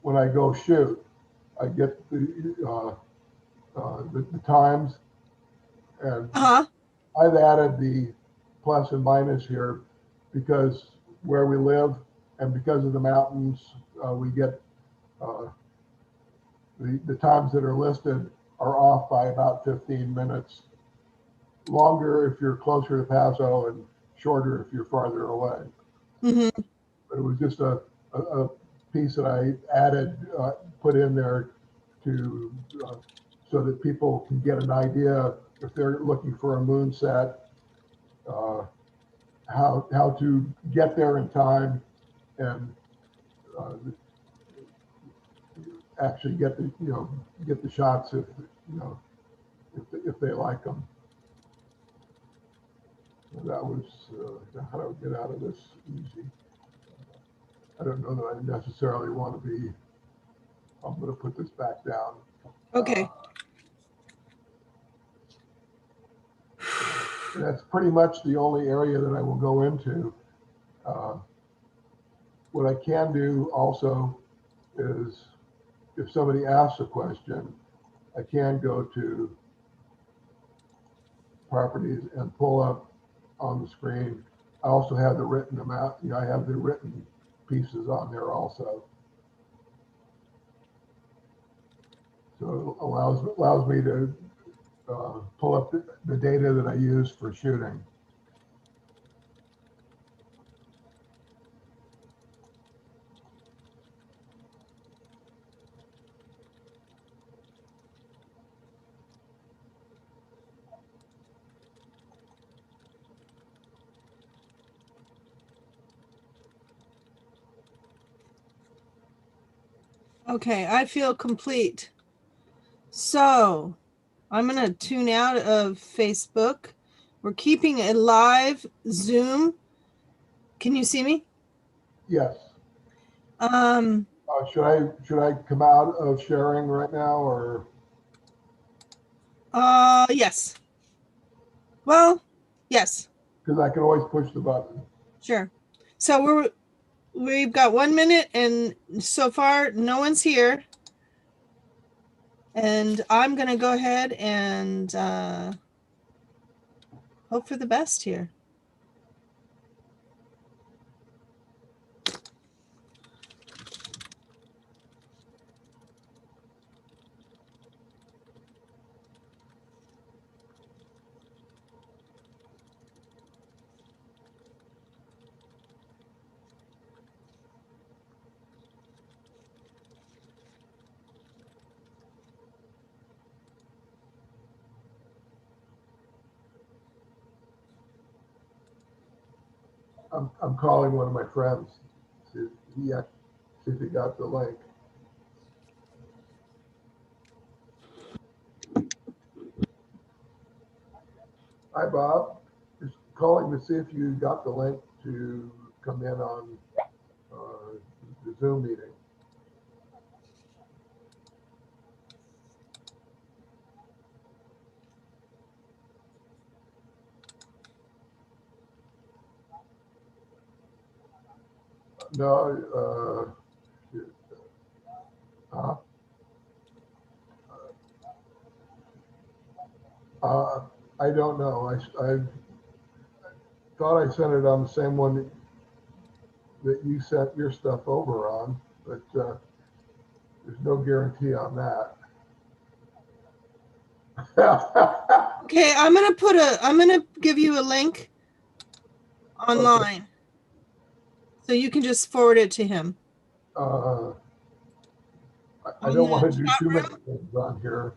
when I go shoot, I get the times, and I've added the plus and minus here because where we live and because of the mountains, we get the times that are listed are off by about 15 minutes. Longer if you're closer to Paso and shorter if you're farther away. Mm-hmm. But it was just a piece that I added, put in there to so that people can get an idea if they're looking for a moonset, how to get there in time and actually get the shots if they like them. So that was how to get out of this easy. I don't know that I necessarily want to be. I'm going to put this back down. Okay. That's pretty much the only area that I will go into. What I can do also is if somebody asks a question, I can go to properties and pull up on the screen. I also have the written amount. I have the written pieces on there also. So it allows me to pull up the data that I use for shooting. Okay, I feel complete. So I'm going to tune out of Facebook. We're keeping a live Zoom. Can you see me? Yes. Should I come out of sharing right now or? Yes. Well, yes. Because I can always push the button. Sure. So we've got 1 minute, and so far no one's here. And I'm going to go ahead and hope for the best here. I'm calling one of my friends. See if he got the link. Hi, Bob. Just calling to see if you got the link to come in on the Zoom meeting. No, I don't know. I thought I sent it on the same one that you sent your stuff over on, but there's no guarantee on that. Okay, I'm gonna give you a link online. Okay. So you can just forward it to him. I don't want to do too many things on here.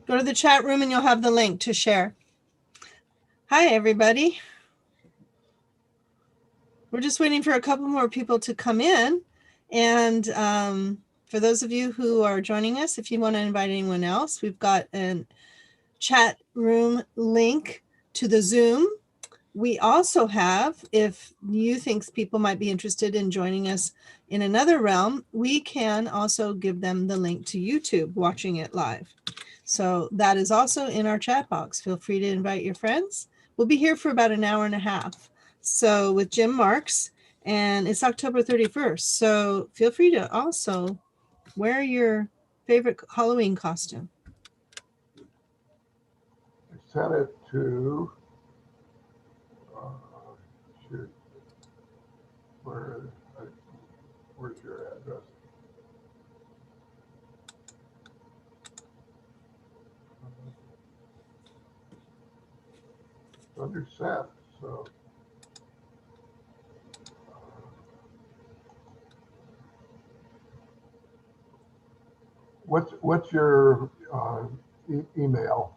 Go to the chat room and you'll have the link to share. Hi, everybody. We're just waiting for a couple more people to come in. And for those of you who are joining us, if you want to invite anyone else, we've got a chat room link to the Zoom. We also have, if you think people might be interested in joining us in another realm, we can also give them the link to YouTube, watching it live. So that is also in our chat box. Feel free to invite your friends. We'll be here for about an hour and a half. So with Jim Marx, and it's October 31st. So feel free to also wear your favorite Halloween costume. I sent it to, shoot, where's your address? It's under sent, so. What's your email?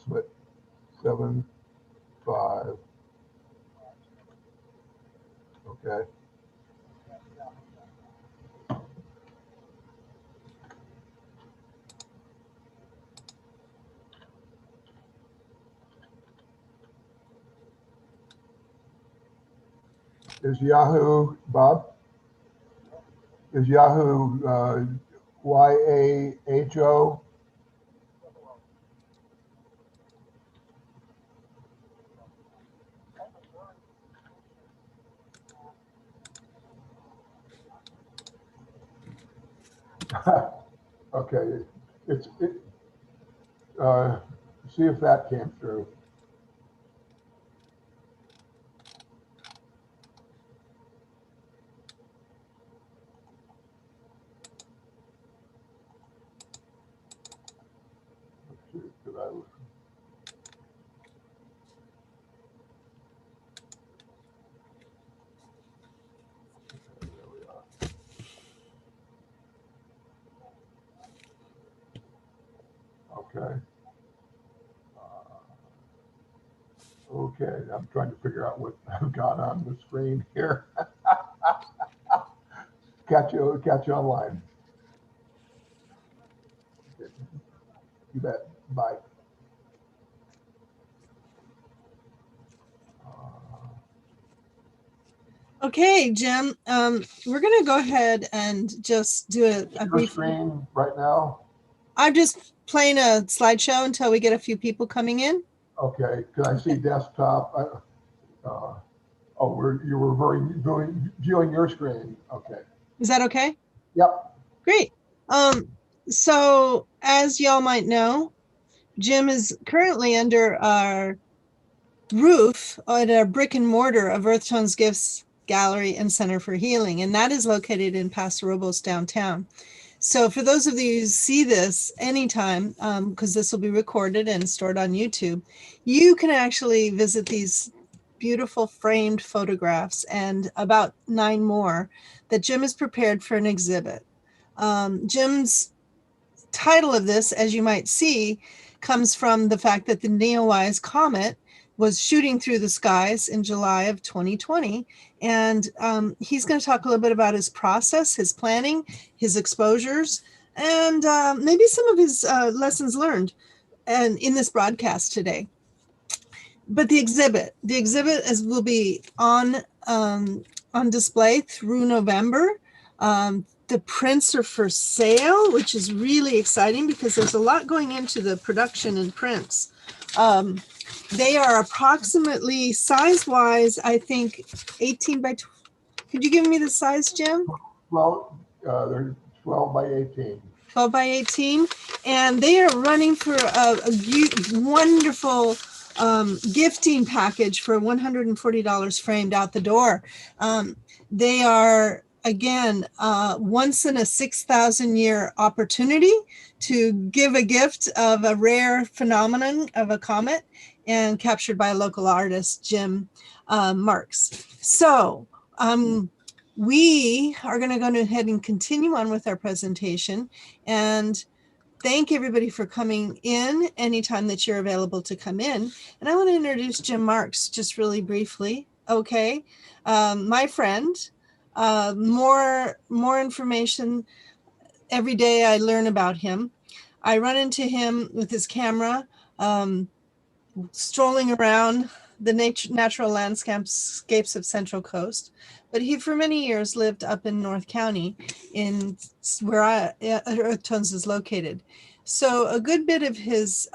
Smith 75. Okay. Is Yahoo, Bob? Is Yahoo YAHO? Okay. See if that came through. Shoot, did I? There we are. Okay. Okay, I'm trying to figure out what I've got on the screen here. Catch you online. You bet. Bye. Okay, Jim, we're going to go ahead and just do a brief screen right now. I'm just playing a slideshow until we get a few people coming in. Okay, can I see desktop? You were viewing your screen. Okay. Is that okay? Yep. Great. So as y'all might know, Jim is currently under our roof at a brick and mortar of Earth Tones Gifts Gallery and Center for Healing, and that is located in Paso Robles downtown. So for those of you who see this anytime, because this will be recorded and stored on YouTube, you can actually visit these beautiful framed photographs and about 9 more that Jim has prepared for an exhibit. Jim's title of this, as you might see, comes from the fact that the Neowise comet was shooting through the skies in July of 2020. And he's going to talk a little bit about his process, his planning, his exposures, and maybe some of his lessons learned and in this broadcast today. But the exhibit will be on display through November. The prints are for sale, which is really exciting because there's a lot going into the production and prints. They are approximately size-wise, I think, 18 by 20. Could you give me the size, Jim? Well, they're 12 by 18. 12 by 18. And they are running for a wonderful gifting package for $140 framed out the door. They are, again, once in a 6,000 year opportunity to give a gift of a rare phenomenon of a comet and captured by a local artist, Jim Marx. So we are going to go ahead and continue on with our presentation and thank everybody for coming in anytime that you're available to come in. And I want to introduce Jim Marx just really briefly. Okay. My friend, more information every day I learn about him. I run into him with his camera, strolling around natural landscapes of Central Coast. But he, for many years, lived up in North County, in where Earth Tones is located. So a good bit of his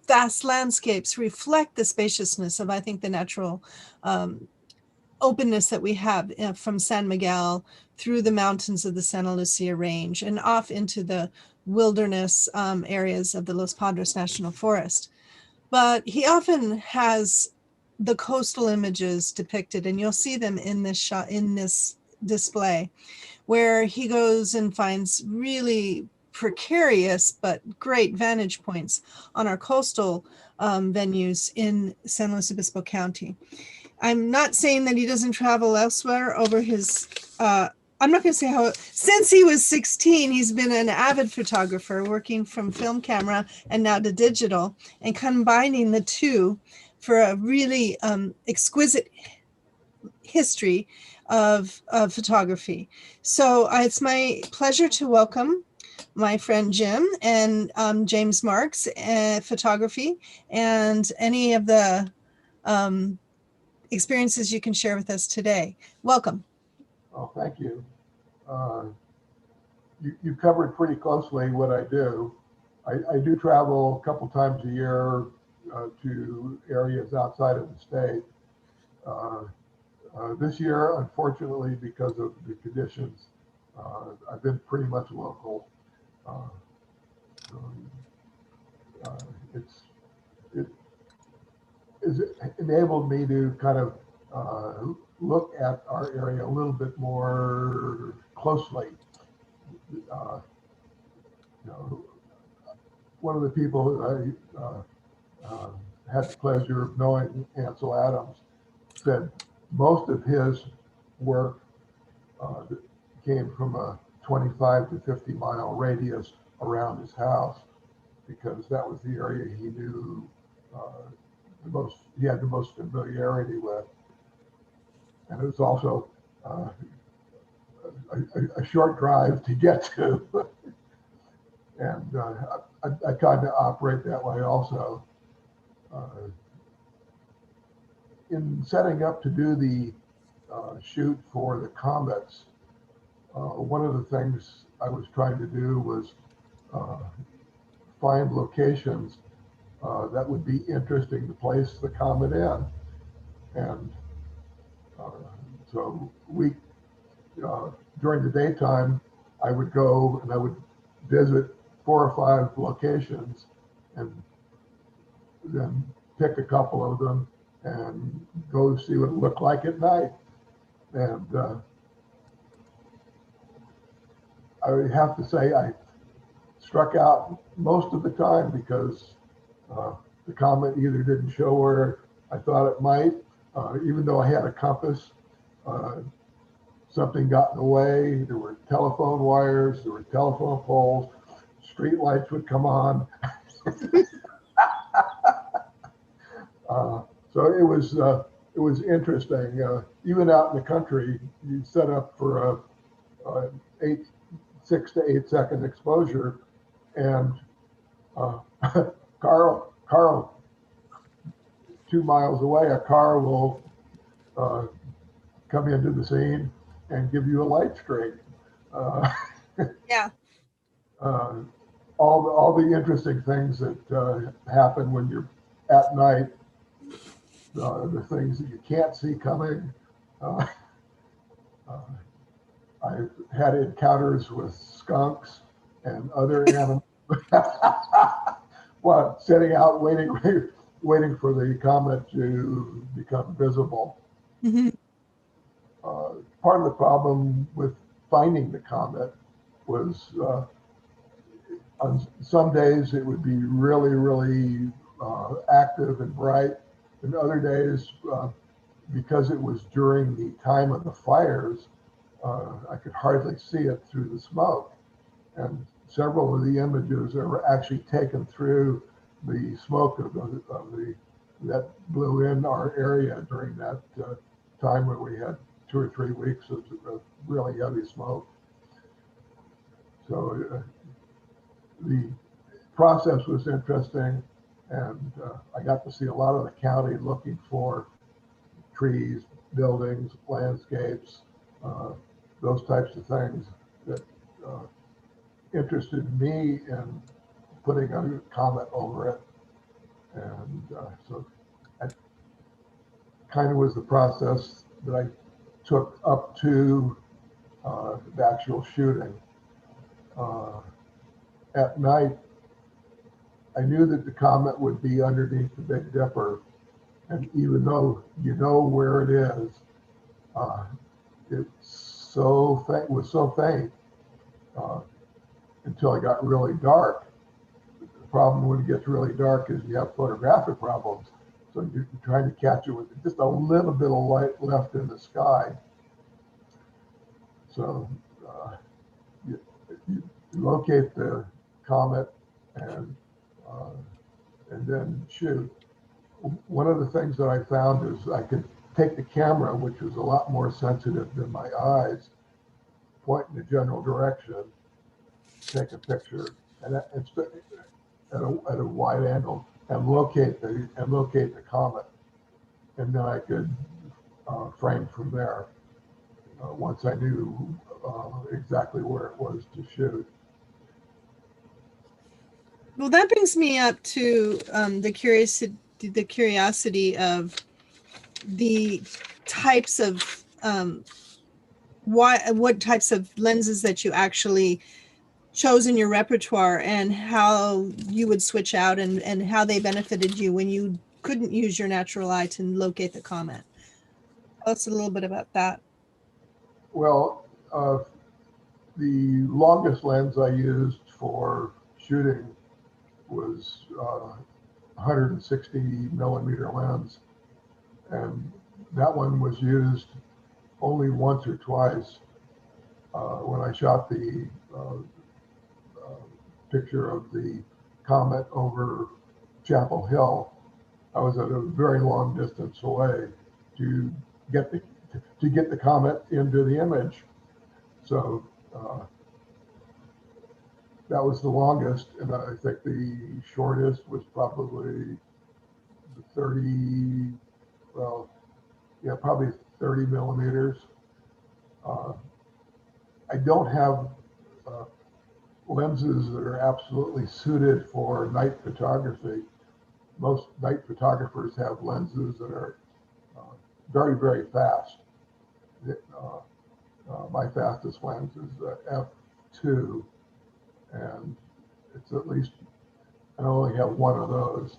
vast landscapes reflect the spaciousness of, I think, the natural openness that we have from San Miguel through the mountains of the Santa Lucia Range and off into the wilderness areas of the Los Padres National Forest. But he often has the coastal images depicted, and you'll see them in this shot, in this display, where he goes and finds really precarious but great vantage points on our coastal venues in San Luis Obispo County. I'm not saying that he doesn't travel elsewhere over his, I'm not going to say how, since he was 16, he's been an avid photographer, working from film camera and now to digital, and combining the two for a really exquisite history of photography. So it's my pleasure to welcome my friend Jim and James Marx, photography, and any of the experiences you can share with us today. Welcome. Oh, thank you. You covered pretty closely what I do. I do travel a couple times a year to areas outside of the state. This year, unfortunately, because of the conditions, I've been pretty much local. It enabled me to kind of look at our area a little bit more closely. One of the people I had the pleasure of knowing, Ansel Adams, said most of his work came from a 25 to 50 mile radius around his house, because that was the area he knew he had the most familiarity with. And it was also a short drive to get to. And I kind of operate that way also. In setting up to do the shoot for the comets, one of the things I was trying to do was find locations that would be interesting to place the comet in. And so during the daytime, I would go and I would visit 4 or 5 locations and then pick a couple of them and go see what it looked like at night. And I would have to say I struck out most of the time, because the comet either didn't show where I thought it might, even though I had a compass. Something got in the way. There were telephone wires, there were telephone poles, street lights would come on. So it was interesting. Even out in the country, you set up for a 6 to 8 second exposure, and Carl, 2 miles away, a car will come into the scene and give you a light streak. Yeah. All the interesting things that happen when you're at night, the things that you can't see coming. I've had encounters with skunks and other animals while sitting out waiting for the comet to become visible. Mm-hmm. Part of the problem with finding the comet was on some days it would be really, really active and bright, and other days, because it was during the time of the fires, I could hardly see it through the smoke. And several of the images that were actually taken through the smoke that blew in our area during that time when we had 2 or 3 weeks of really heavy smoke. So the process was interesting, And I got to see a lot of the county looking for trees, buildings, landscapes, those types of things that interested me in putting a comment over it. And so that kind of was the process that I took up to the actual shooting. At night, I knew that the comet would be underneath the Big Dipper, and even though you know where it is, it was so faint uh, until it got really dark. The problem when it gets really dark is you have photographic problems. So you're trying to catch it with just a little bit of light left in the sky. So you, you locate the comet and then shoot. One of the things that I found is I could take the camera, which was a lot more sensitive than my eyes, point in the general direction, take a picture, and at a wide angle, and locate the comet, and then I could frame from there once I knew exactly where it was to shoot. Well, that brings me up to the curiosity of the types of what types of lenses that you actually chose in your repertoire, and how you would switch out, and how they benefited you when you couldn't use your natural eye to locate the comet. Tell us a little bit about that. Well, the longest lens I used for shooting was 160 millimeter lens, and that one was used only once or twice. When I shot the picture of the comet over Chapel Hill, I was at a very long distance away to get the comet into the image. So that was the longest, and I think the shortest was probably 30, well, yeah, probably 30 millimeters. I don't have lenses that are absolutely suited for night photography. Most night photographers have lenses that are very, very fast. My fastest lens is f2, and it's at least, I only have one of those.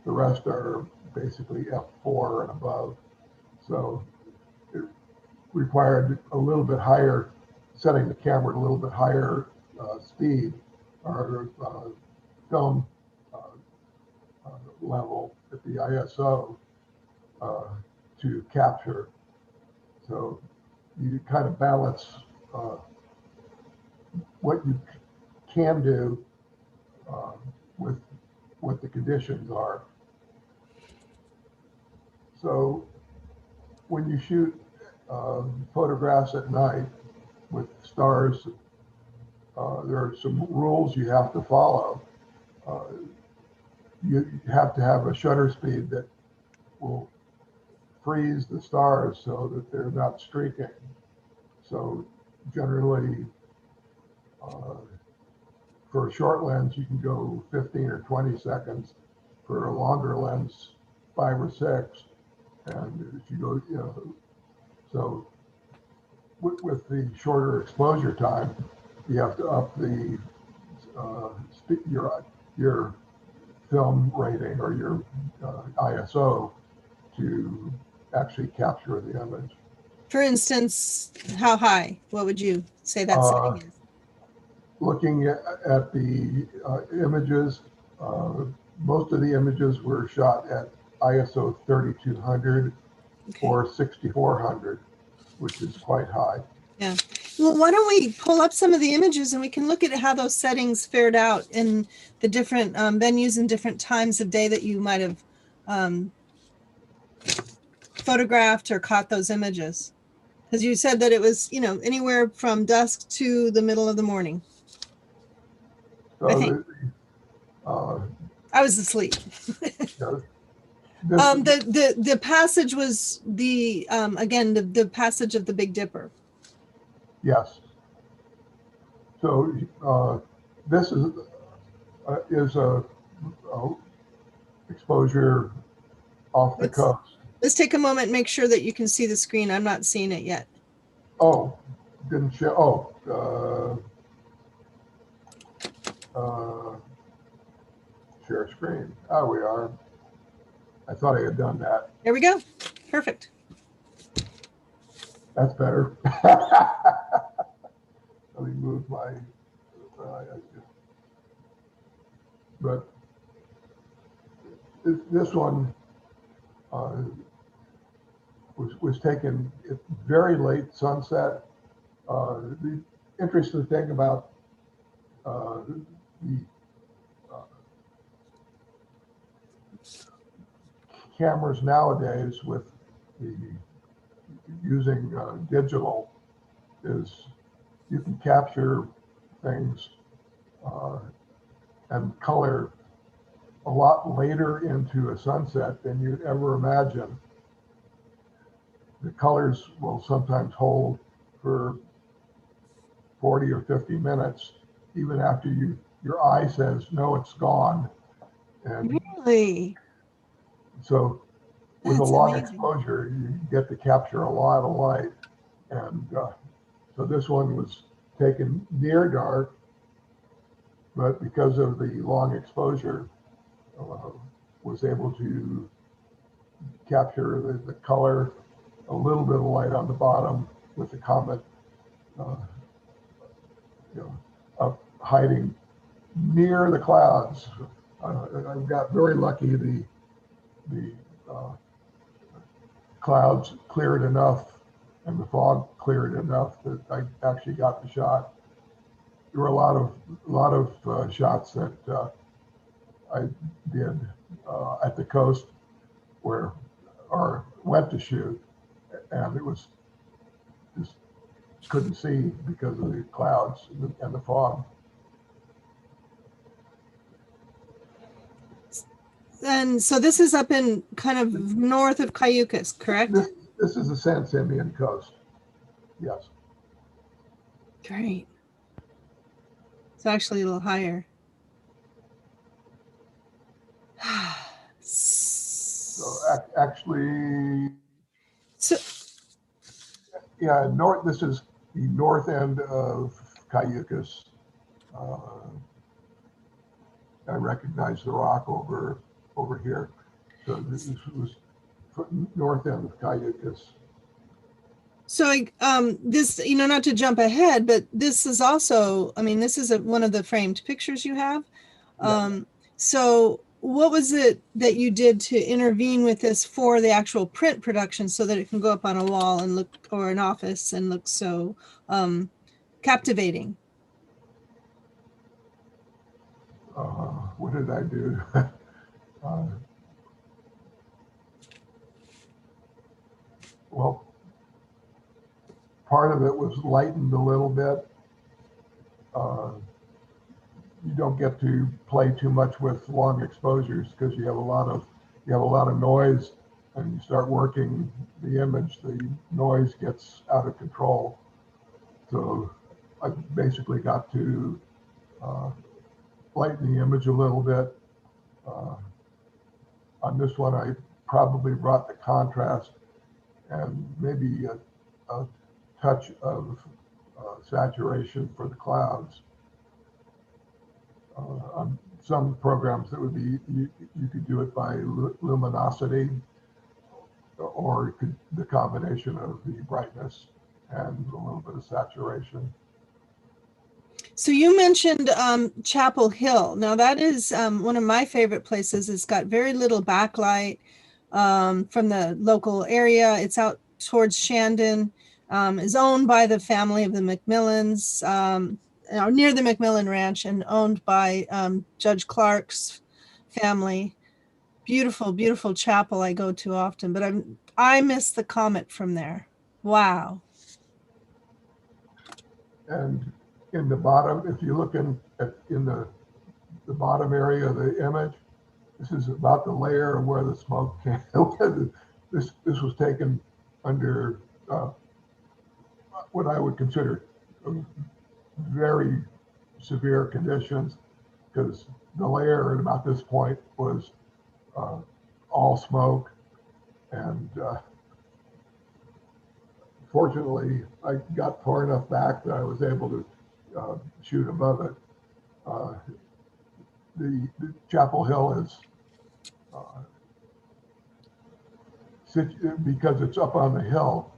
The rest are basically f4 and above. So it required a little bit higher, setting the camera at a little bit higher speed or film level at the ISO to capture. So you kind of balance what you can do with what the conditions are. So when you shoot photographs at night with stars, there are some rules you have to follow. You have to have a shutter speed that will freeze the stars so that they're not streaking. So generally, for a short lens, you can go 15 or 20 seconds. For a longer lens, 5 or 6. And if you go, so with the shorter exposure time, you have to up the your film rating or your ISO to actually capture the image. For instance, how high? What would you say that setting is? Looking at the images, most of the images were shot at ISO 3200 or 6400, which is quite high. Yeah. Well, why don't we pull up some of the images and we can look at how those settings fared out in the different venues and different times of day that you might have photographed or caught those images. Because you said that it was, anywhere from dusk to the middle of the morning. So I was asleep. The passage was the again the passage of the Big Dipper. Yes. So this is a exposure off the coast. Let's take a moment and make sure that you can see the screen. I'm not seeing it yet. Oh, didn't show. Share screen. Oh, we are. I thought I had done that. There we go. Perfect. That's better. Let me move my. But this one was taken at very late sunset. The interesting thing about the cameras nowadays with the using digital is you can capture things and color a lot later into a sunset than you'd ever imagine. The colors will sometimes hold for 40 or 50 minutes, even after your eye says, no, it's gone. And really? So with a long exposure, you get to capture a lot of light. And so this one was taken near dark, but because of the long exposure, was able to capture the color, a little bit of light on the bottom with the comet hiding near the clouds. I got very lucky. The clouds cleared enough and the fog cleared enough that I actually got the shot. There were a lot of shots that I did at the coast or went to shoot, and it was just couldn't see because of the clouds and the fog. And so this is up in kind of north of Cayucas, correct? This is the San Simeon coast. Yes. Great. It's actually a little higher. So actually, so yeah, this is the north end of Cayucas. I recognize the rock over here. So this was north end of Cayucas. So this, not to jump ahead, but this is also, this is one of the framed pictures you have. So what was it that you did to intervene with this for the actual print production so that it can go up on a wall and look, or an office and look so captivating? What did I do? Well, part of it was lightened a little bit. You don't get to play too much with long exposures because you have a lot of noise, and you start working the image, the noise gets out of control. So I basically got to lighten the image a little bit. On this one, I probably brought the contrast and maybe a touch of saturation for the clouds. On some programs that would be, you could do it by luminosity, or the combination of the brightness and a little bit of saturation. So you mentioned Chapel Hill. Now that is one of my favorite places. It's got very little backlight from the local area. It's out towards Shandon, is owned by the family of the McMillans, near the McMillan Ranch, and owned by Judge Clark's family. Beautiful, beautiful chapel I go to often, but I miss the comet from there. Wow. And in the bottom, if you look in the bottom area of the image, this is about the layer of where the smoke came. This was taken under what I would consider very severe conditions, because the layer at about this point was all smoke, and fortunately I got far enough back that I was able to shoot above it. The Chapel Hill is because it's up on the hill.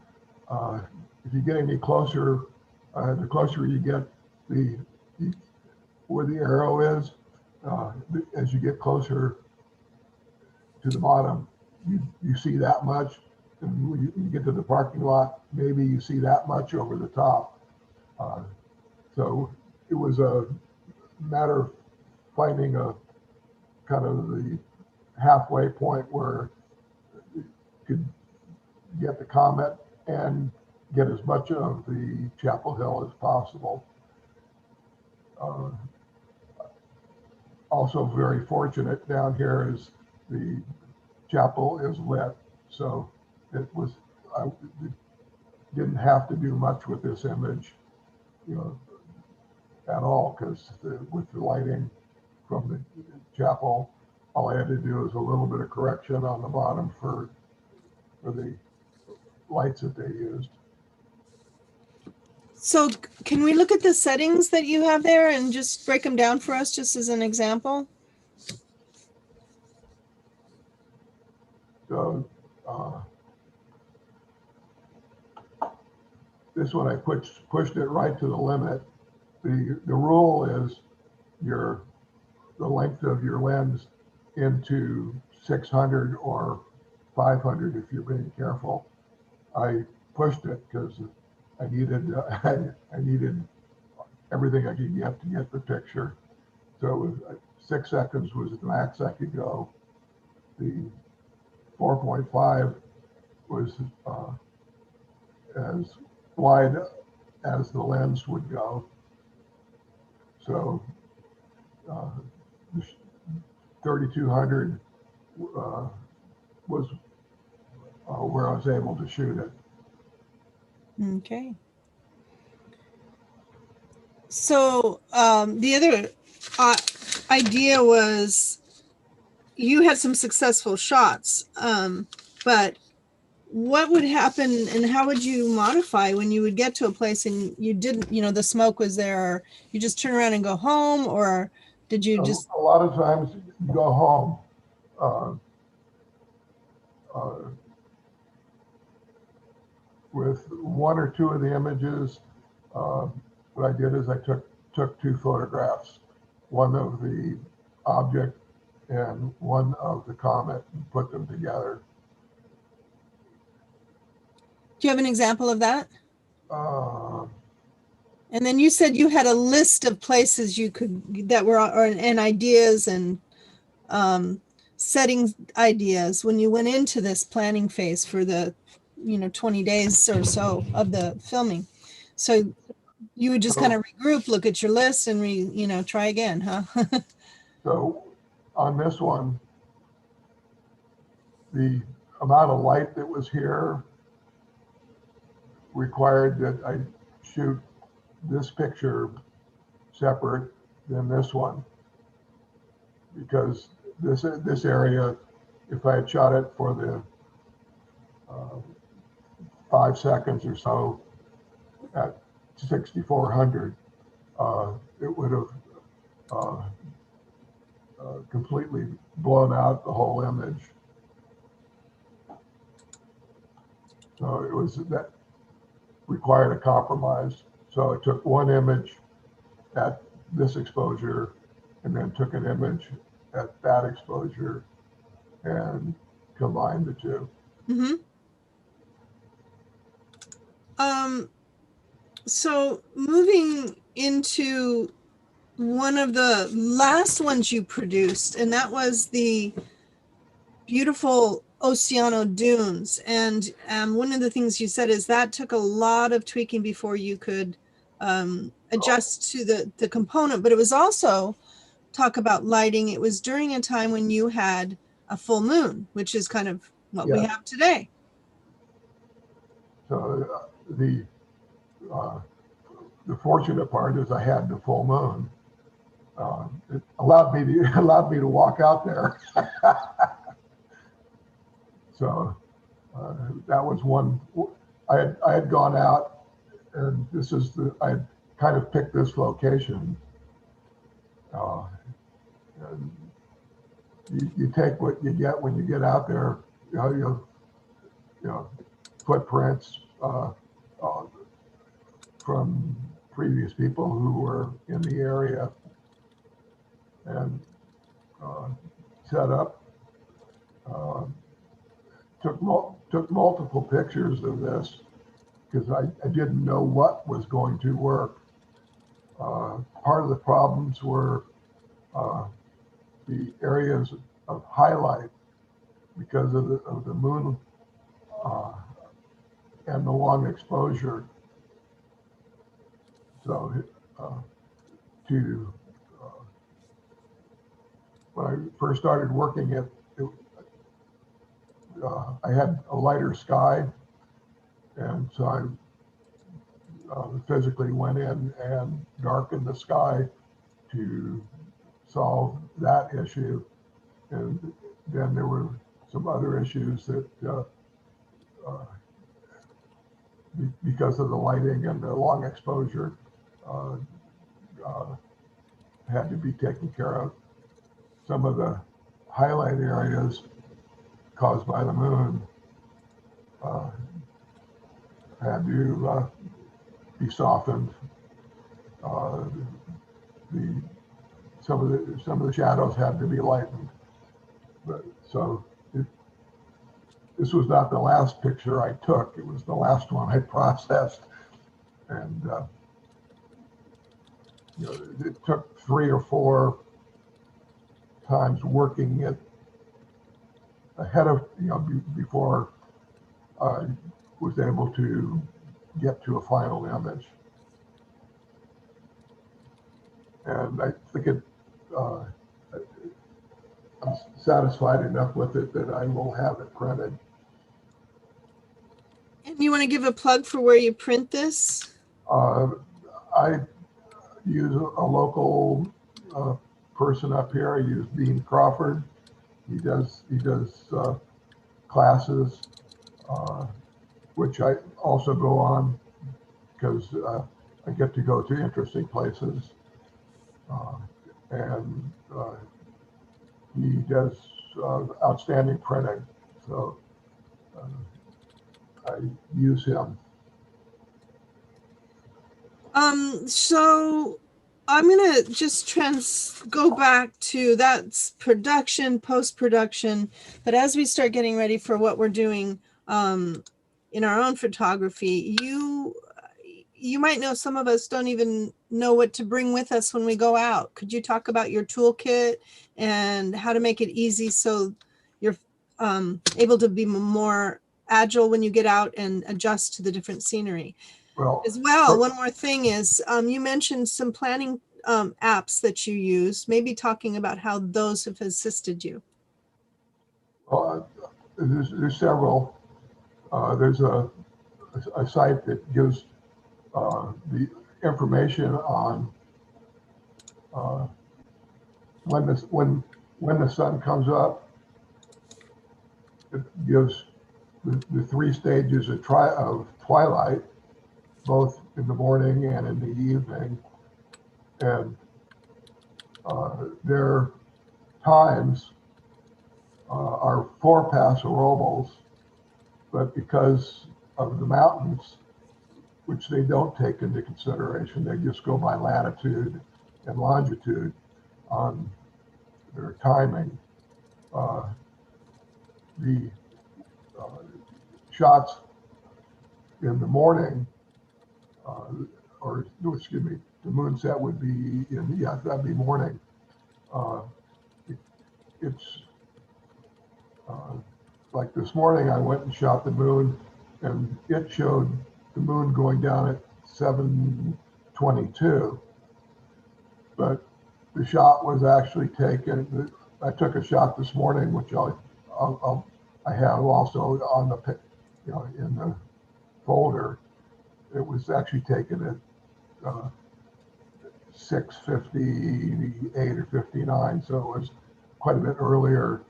If you get any closer, the closer you get where the arrow is, as you get closer to the bottom, you see that much. And when you get to the parking lot, maybe you see that much over the top. So it was a matter of finding a kind of the halfway point where you could get the comet and get as much of the Chapel Hill as possible. Also very fortunate down here is the chapel is lit, so I didn't have to do much with this image, at all, because with the lighting from the chapel, all I had to do was a little bit of correction on the bottom for the lights that they used. So can we look at the settings that you have there and just break them down for us, just as an example? So this one I pushed it right to the limit. The rule is the length of your lens into 600 or 500 if you're being careful. I pushed it because I needed I needed everything I could get to get the picture. So it was, 6 seconds was the max I could go. The 4.5 was as wide as the lens would go. So 3200 was where I was able to shoot it. Okay. So the other idea was you had some successful shots, but what would happen and how would you modify when you would get to a place and you didn't, the smoke was there, or you just turn around and go home, or did you just... A lot of times you go home. With one or two of the images, what I did is I took 2 photographs, one of the object and one of the comet, and put them together. Do you have an example of that? Uh, And then you said you had a list of places you could, that were, and ideas and setting ideas when you went into this planning phase for the 20 days or so of the filming. So you would just kind of regroup, look at your list, and try again, huh? So on this one, the amount of light that was here required that I shoot this picture separate than this one, because this area, if I had shot it for the 5 seconds or so at 6400, it would have completely blown out the whole image. So it was that required a compromise. So I took one image at this exposure and then took an image at that exposure and combined the two. Mm-hmm. So moving into one of the last ones you produced, and that was the beautiful Oceano Dunes. And one of the things you said is that took a lot of tweaking before you could adjust to the component, but it was also talk about lighting, it was during a time when you had a full moon, which is kind of what we have today. So the fortunate part is I had the full moon. It allowed me to walk out there. So that was one. I had gone out, and I had kind of picked this location. And you take what you get when you get out there. You know footprints from previous people who were in the area, and set up. Took multiple pictures of this because I didn't know what was going to work. Part of the problems were the areas of highlight because of the moon and the long exposure. So when I first started working I had a lighter sky, and so I physically went in and darkened the sky to solve that issue. And then there were some other issues that because of the lighting and the long exposure had to be taken care of. Some of the highlight areas caused by the moon had to be softened. Some of the shadows had to be lightened. But so this was not the last picture I took. It was the last one I processed, and it took 3 or 4 times working it ahead of before I was able to get to a final image. And I think I'm satisfied enough with it that I will have it printed. And you want to give a plug for where you print this? I use a local person up here. I use Dean Crawford. He does classes, which I also go on because I get to go to interesting places. And he does outstanding printing, so I use him. So I'm gonna just go back to that's production, post-production, but as we start getting ready for what we're doing in our own photography, you might know some of us don't even know what to bring with us when we go out. Could you talk about your toolkit and how to make it easy so you're able to be more agile when you get out and adjust to the different scenery? As well, one more thing is you mentioned some planning apps that you use, maybe talking about how those have assisted you. There's several. There's a site that gives the information on when the sun comes up. It gives the 3 stages of twilight, both in the morning and in the evening, and their times are 4 passerobals, but because of the mountains, which they don't take into consideration, they just go by latitude and longitude on their timing. The shots in the morning, or excuse me, the moonset would be that'd be morning. It's like this morning I went and shot the moon, and it showed the moon going down at 7:22, but the shot was actually taken. I took a shot this morning, which I have also on the, in the folder. It was actually taken at 6:58 or 59, so it was quite a bit earlier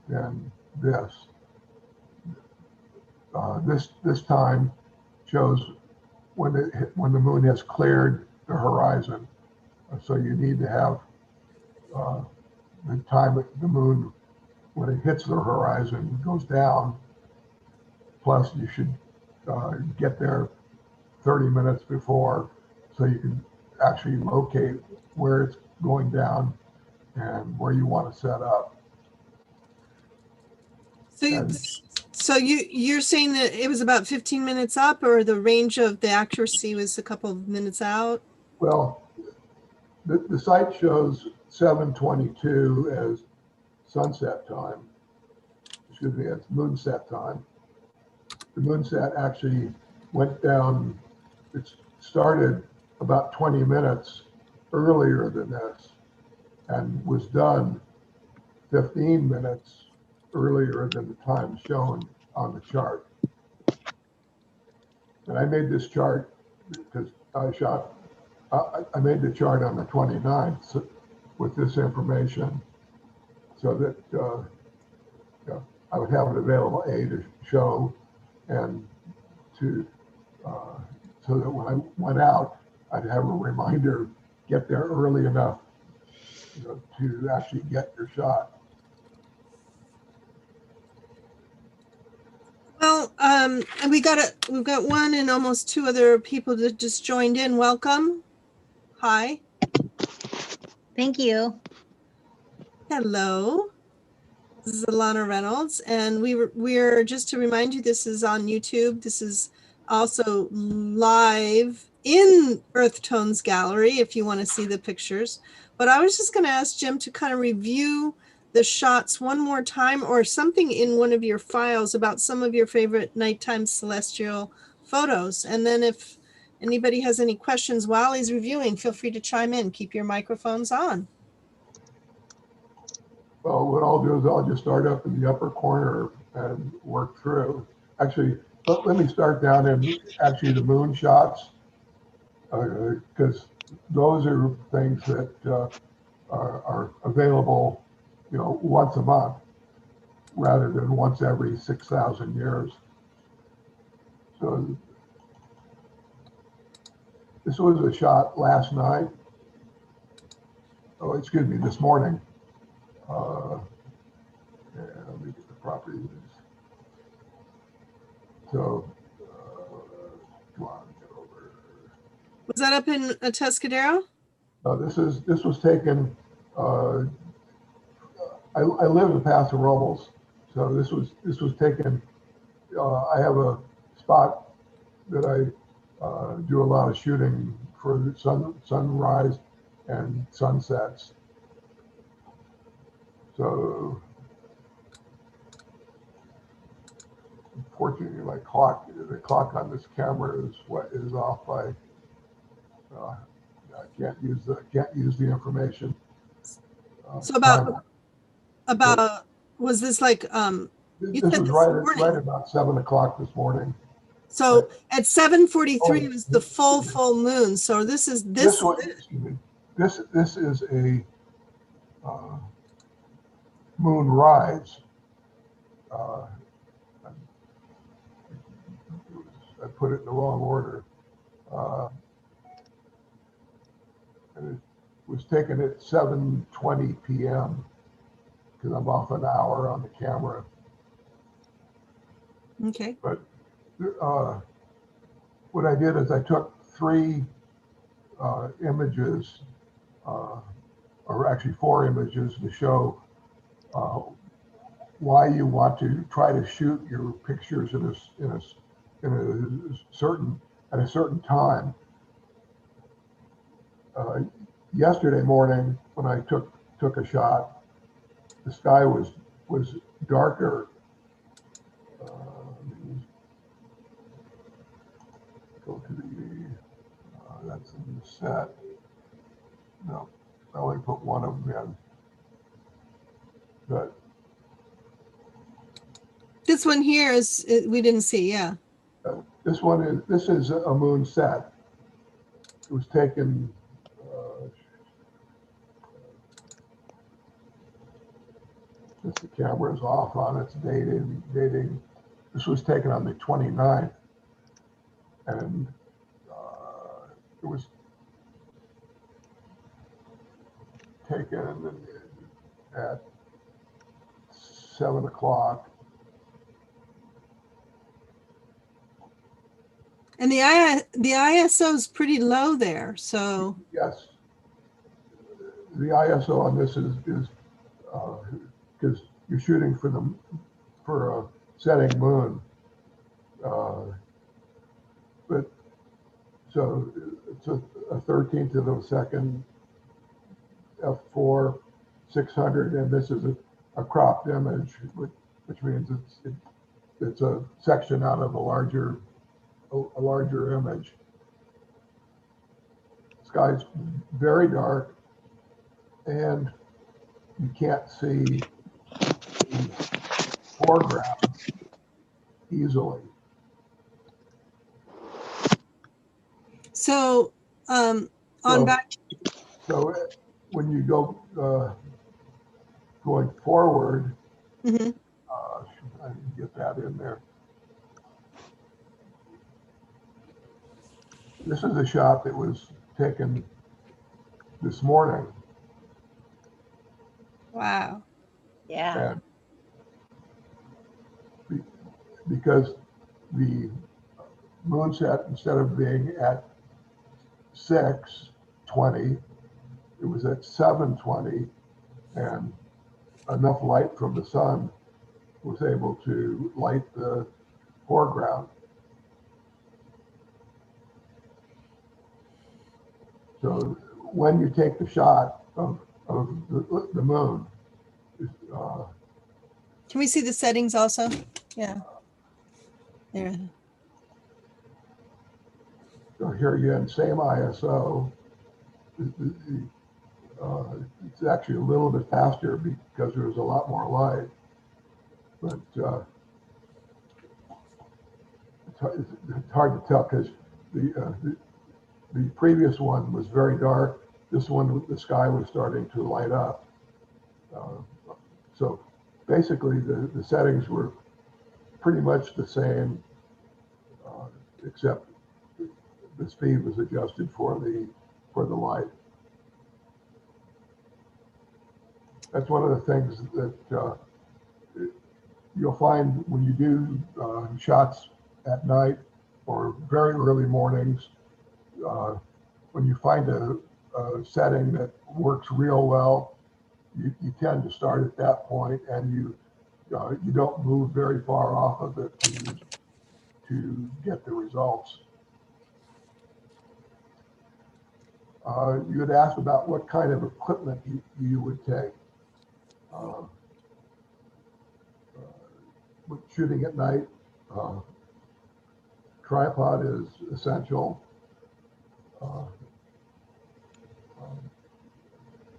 than this. This time shows when the moon has cleared the horizon. So you need to have the time the moon, when it hits the horizon, goes down. Plus, you should get there 30 minutes before, so you can actually locate where it's going down and where you want to set up. So you're saying that it was about 15 minutes up, or the range of the accuracy was a couple of minutes out? Well, the site shows 7:22 as sunset time. Excuse me, it's moonset time. The moonset actually went down. It started about 20 minutes earlier than this and was done 15 minutes earlier than the time shown on the chart. And I made this chart because I made the chart on the 29th with this information so that I would have it available, to show, and to so that when I went out, I'd have a reminder, get there early enough, to actually get your shot. Well, and we've got one and almost two other people that just joined in. Welcome. Hi. Thank you. Hello. This is Alana Reynolds, and we're just to remind you, this is on YouTube. This is also live in Earth Tones Gallery if you want to see the pictures. But I was just going to ask Jim to kind of review the shots one more time, or something in one of your files about some of your favorite nighttime celestial photos. And then if anybody has any questions while he's reviewing, feel free to chime in. Keep your microphones on. Well, what I'll do is I'll just start up in the upper corner and work through. Actually, let me start down in actually the moon shots, because those are things that are available, once a month rather than once every 6,000 years. So this was a shot last night. Oh, excuse me, this morning. Yeah, let me get the properties. So, come on, get over. Was that up in Atascadero? This was taken. I live in Paso Robles, so this was taken. I have a spot that I do a lot of shooting for the sunrise and sunsets. So unfortunately, the clock on this camera is off by. I can't use the information. So about was this like this was right about 7 o'clock this morning. So at 7:43 was the full moon. So this is this is a moonrise. I put it in the wrong order. And it was taken at 7:20 p.m. because I'm off an hour on the camera. Okay. But what I did is I took 3 images, or actually 4 images, to show why you want to try to shoot your pictures at a certain time. Yesterday morning, when I took a shot, the sky was darker. Go to the that's in the set. No, I only put one of them in. But This one here is, we didn't see, yeah. this is a moon set. It was taken, since the camera is off on its dating. This was taken on the 29th, and it was taken at 7 o'clock. And the ISO is pretty low there, so. Yes. The ISO on this is because you're shooting for a setting moon. But so it's a 13th of a second f4 600, and this is a cropped image, which means it's a section out of a larger image. Sky's very dark, and you can't see the foreground easily. So, So when you go going forward, mm-hmm. I can get that in there. This is a shot that was taken this morning. Wow. Yeah. And because the moon set, instead of being at 6:20, it was at 7:20, and enough light from the sun was able to light the foreground. So when you take the shot of the moon, Can we see the settings also? Yeah. There. so here again, same ISO. It's actually a little bit faster because there's a lot more light, but it's hard to tell because the previous one was very dark. This one, the sky was starting to light up. So basically, the settings were pretty much the same, except the speed was adjusted for the light. That's one of the things that you'll find when you do shots at night or very early mornings. When you find a setting that works real well, you tend to start at that point, and you don't move very far off of it to get the results. You had asked about what kind of equipment you would take. With shooting at night, tripod is essential.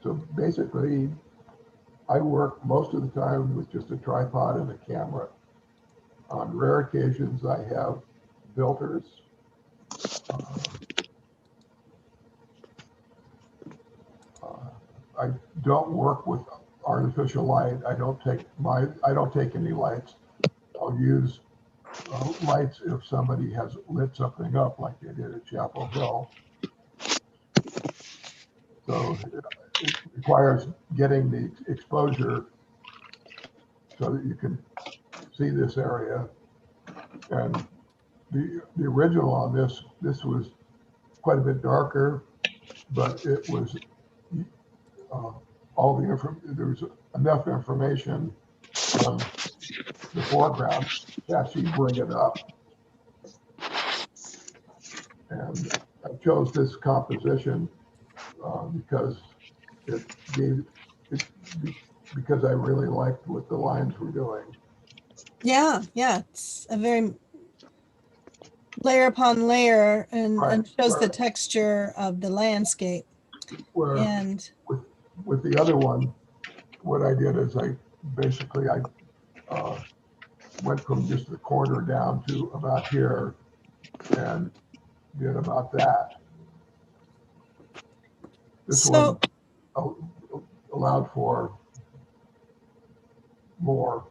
So basically, I work most of the time with just a tripod and a camera. On rare occasions, I have filters. I don't work with artificial light. I don't take any lights. I'll use lights if somebody has lit something up like they did at Chapel Hill. So it requires getting the exposure so that you can see this area. And the original on this was quite a bit darker, but it was there was enough information on the foreground to actually bring it up. And I chose this composition because because I really liked what the lines were doing. Yeah, it's a very layer upon layer and shows the texture of the landscape. Where And with the other one, what I did is I went from just the corner down to about here and did about that. This so one allowed for more.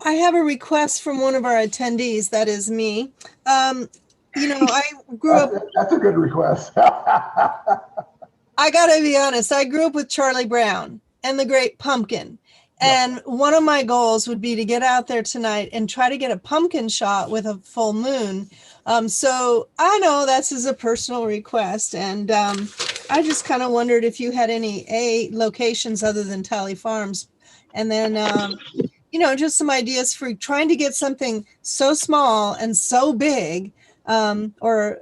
I have a request from one of our attendees. That is me. I grew up. That's a good request. I gotta be honest. I grew up with Charlie Brown and the Great Pumpkin. And one of my goals would be to get out there tonight and try to get a pumpkin shot with a full moon. So I know that's as a personal request. And I just kind of wondered if you had any locations other than Tally Farms. And then, just some ideas for trying to get something so small and so big, to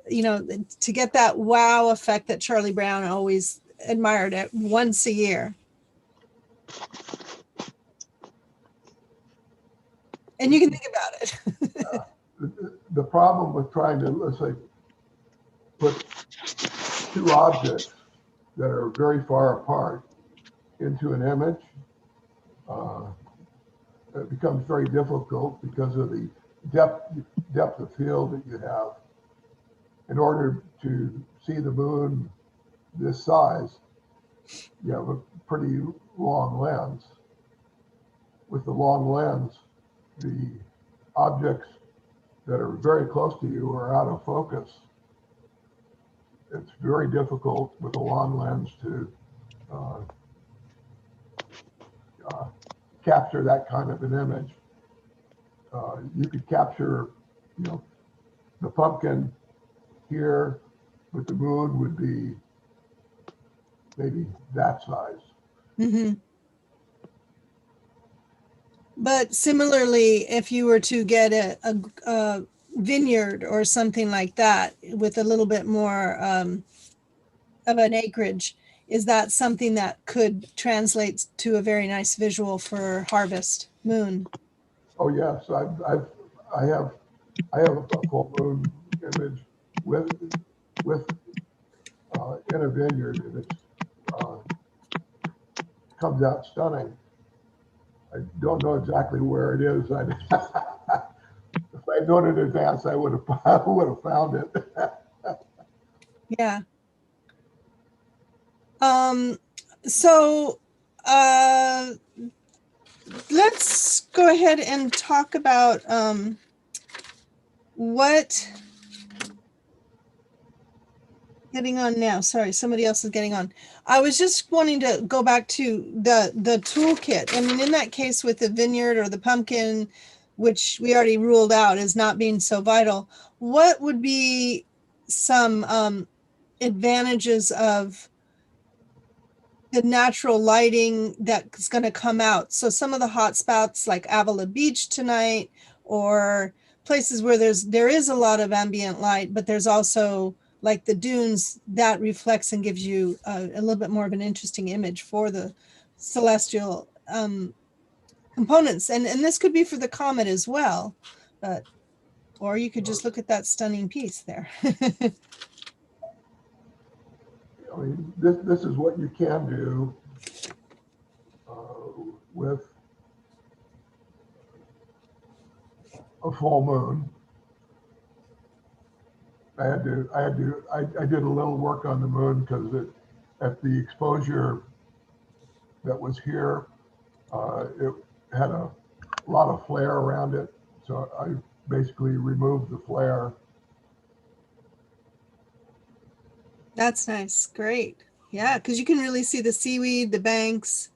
get that wow effect that Charlie Brown always admired at once a year. And you can think about it. The problem with trying to, let's say, put two objects that are very far apart into an image, it becomes very difficult because of the depth of field that you have. In order to see the moon this size, you have a pretty long lens. With the long lens, the objects that are very close to you are out of focus. It's very difficult with a long lens to capture that kind of an image. You could capture, the pumpkin here, but the moon would be maybe that size. Mm-hmm. But similarly, if you were to get a vineyard or something like that with a little bit more of an acreage, is that something that could translate to a very nice visual for harvest moon? Oh yes, I have a full moon image with in a vineyard, and it comes out stunning. I don't know exactly where it is. If I'd known in advance, I would have found it. Yeah. So let's go ahead and talk about what getting on now. Sorry, somebody else is getting on. I was just wanting to go back to the toolkit. I mean, in that case with the vineyard or the pumpkin, which we already ruled out as not being so vital, what would be some advantages of the natural lighting that's going to come out? So some of the hot spots like Avila Beach tonight, or places where there is a lot of ambient light, but there's also like the dunes that reflects and gives you a little bit more of an interesting image for the celestial components. And this could be for the comet as well, or you could just look at that stunning piece there. I mean, this is what you can do with a full moon. I did a little work on the moon because at the exposure that was here, it had a lot of flare around it. So I basically removed the flare. That's nice. Great. Yeah, because you can really see the seaweed, the banks.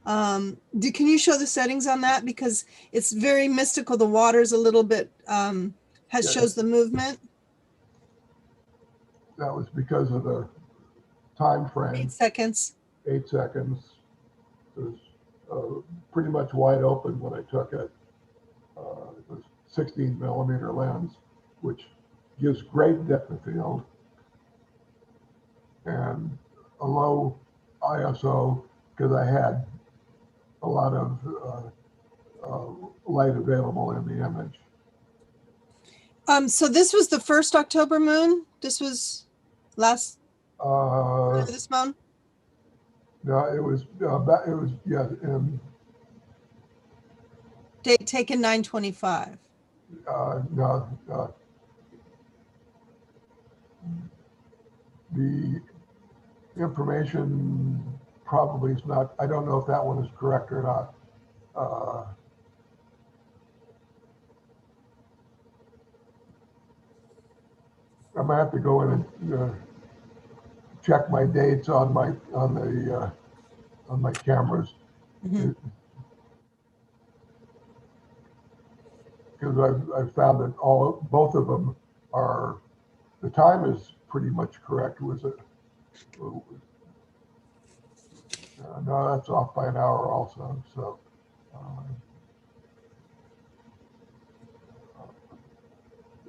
Can you show the settings on that? Because it's very mystical. The water's a little bit, shows the movement. That was because of the time frame. 8 seconds. 8 seconds. It was pretty much wide open when I took it. It was 16 millimeter lens, which gives great depth of field and a low ISO because I had a lot of light available in the image. So this was the first October moon. This was last. Uh, This phone? no, it was, yeah, Date taken 9/25. no, the information probably is not, I don't know if that one is correct or not. I'm gonna have to go in and check my dates on my cameras. Mhm. Because I've found that both of them are, the time is pretty much correct. Was it? No, that's off by an hour also. So,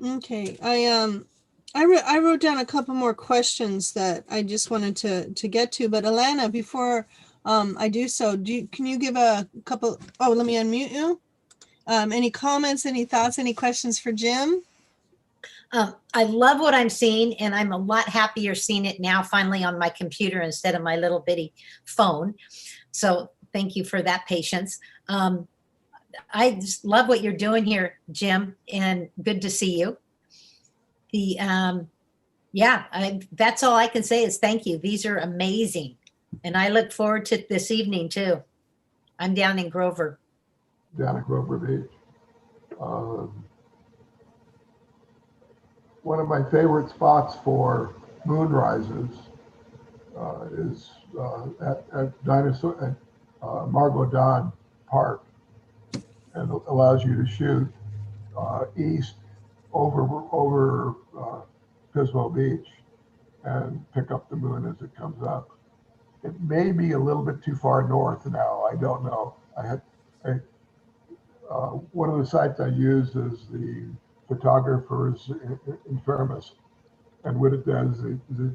Okay, I wrote down a couple more questions that I just wanted to get to, but Alana, before I do so, can you give a couple? Oh, let me unmute you. Any comments, any thoughts, any questions for Jim? I love what I'm seeing, and I'm a lot happier seeing it now finally on my computer instead of my little bitty phone. So thank you for that patience. I just love what you're doing here, Jim, and good to see you. That's all I can say is thank you. These are amazing. And I look forward to this evening too. I'm down in Grover. down at Grover Beach. One of my favorite spots for moonrises is at Margot Dodd Park, and it allows you to shoot east over Pismo Beach and pick up the moon as it comes up. It may be a little bit too far north now. I don't know. One of the sites I use is the Photographer's Infirmus, and what it does is it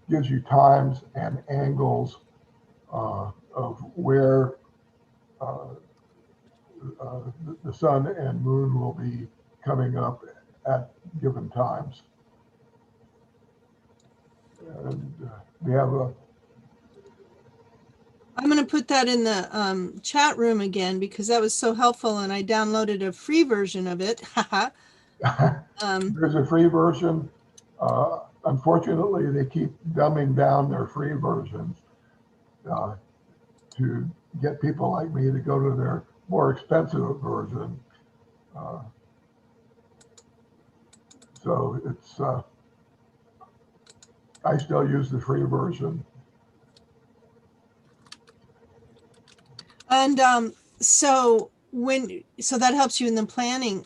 gives you times and angles of where uh, the sun and moon will be coming up at given times. And we have I'm going to put that in the chat room again because that was so helpful, and I downloaded a free version of it. there's a free version. Unfortunately, they keep dumbing down their free versions to get people like me to go to their more expensive version. So it's I still use the free version. And so that helps you in the planning.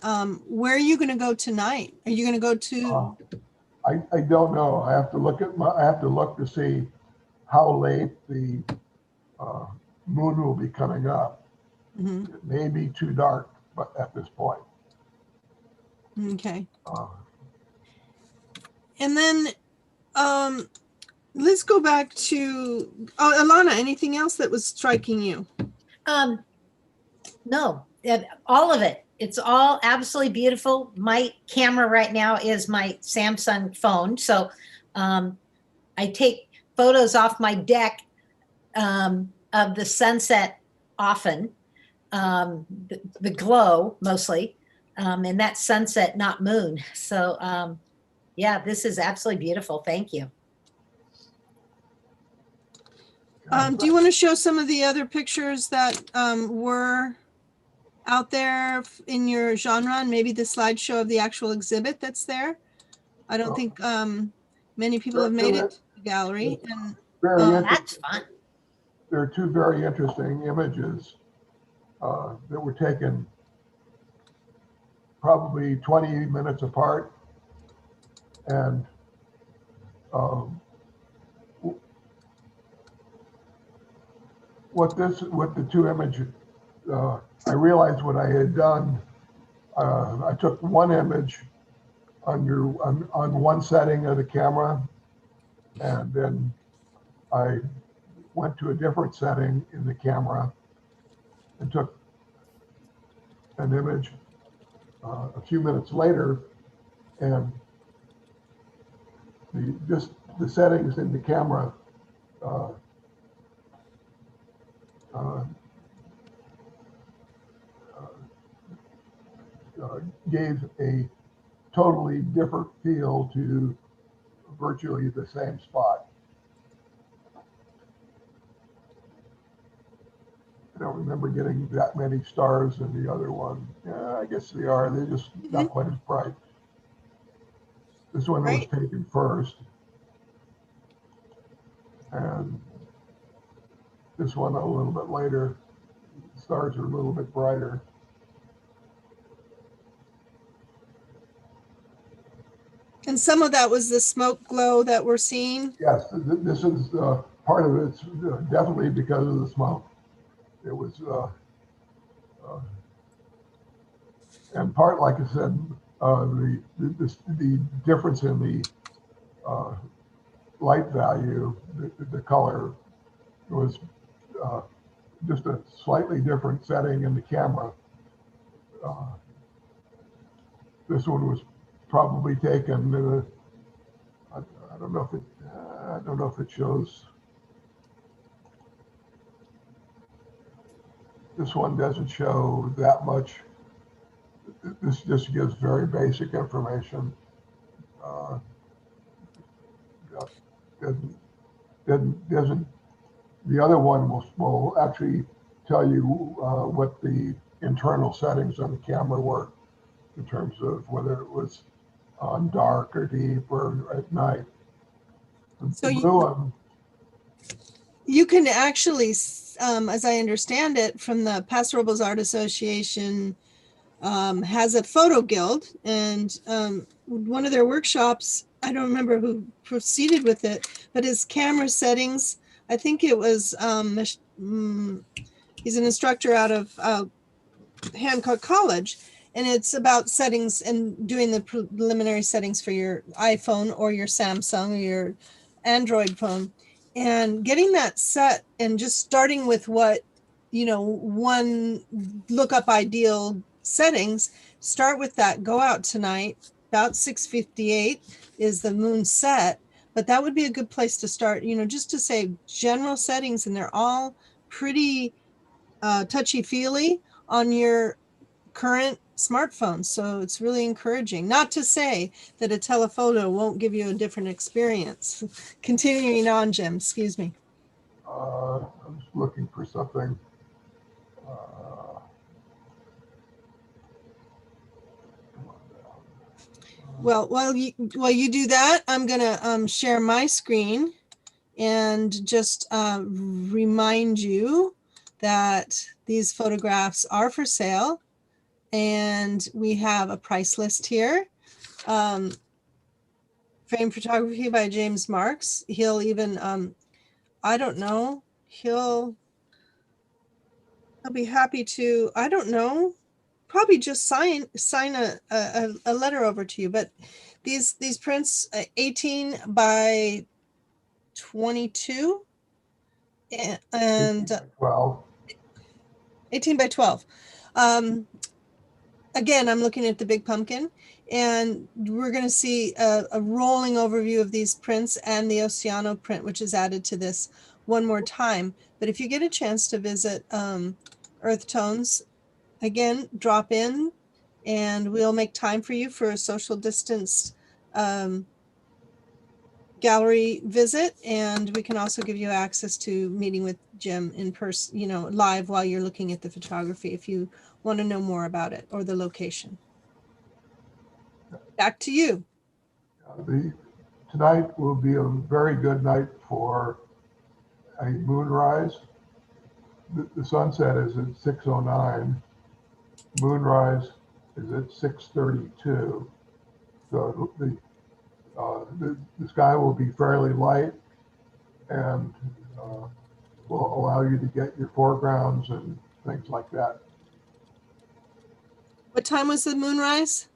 Where are you going to go tonight? Are you going to go to? I don't know. I have to look to see how late the moon will be coming up. Mhm. It may be too dark, but at this point. Okay. And then let's go back to Alana. Anything else that was striking you? No, all of it. It's all absolutely beautiful. My camera right now is my Samsung phone. So I take photos off my deck of the sunset often, the glow mostly, and that's sunset, not moon. So yeah, this is absolutely beautiful. Thank you. Do you want to show some of the other pictures that were out there in your genre, and maybe the slideshow of the actual exhibit that's there? I don't think many people have made it to the gallery. And that's fun. There are two very interesting images that were taken probably 20 minutes apart, and what the two images, I realized what I had done. I took one image on one setting of the camera, and then I went to a different setting in the camera and took an image a few minutes later, and the settings in the camera uh, uh, gave a totally different feel to virtually the same spot. I don't remember getting that many stars in the other one. Yeah, I guess they are. They're just not quite as bright. This one was taken first, and this one a little bit later. The stars are a little bit brighter. And some of that was the smoke glow that we're seeing. Yes, this is part of it's definitely because of the smoke. It was, and part, like I said, the difference in the light value, the color, was just a slightly different setting in the camera. This one was probably taken. I don't know if it. I don't know if it shows. This one doesn't show that much. This just gives very basic information. Doesn't. The other one will actually tell you what the internal settings on the camera were in terms of whether it was on dark or deep or at night. So you can actually, as I understand it, from the Paso Robles Art Association, has a photo guild, and one of their workshops, I don't remember who proceeded with it, but his camera settings, I think it was, he's an instructor out of Hancock College, and it's about settings and doing the preliminary settings for your iPhone or your Samsung or your Android phone, and getting that set and just starting with what, one lookup ideal settings. Start with that. Go out tonight. About 6:58 is the moon set, but that would be a good place to start, just to say general settings, and they're all pretty touchy-feely on your current smartphone. So it's really encouraging. Not to say that a telephoto won't give you a different experience. Continuing on, Jim, excuse me. I'm just looking for something. Well, while you do that, I'm gonna share my screen and just remind you that these photographs are for sale, and we have a price list here. Frame photography by James Marx. He'll even, I don't know, he'll be happy to, I don't know, probably just sign a letter over to you. But these prints, 18 by 22 and 12. 18 by 12. Again, I'm looking at the big pumpkin, and we're going to see a rolling overview of these prints and the Oceano print, which is added to this one more time. But if you get a chance to visit Earth Tones, again, drop in, and we'll make time for you for a social distanced gallery visit, and we can also give you access to meeting with Jim in person, live while you're looking at the photography if you want to know more about it or the location. Back to you. Tonight will be a very good night for a moonrise. The sunset is at 6:09. Moonrise is at 6:32. So the sky will be fairly light, and will allow you to get your foregrounds and things like that. What time was the moonrise?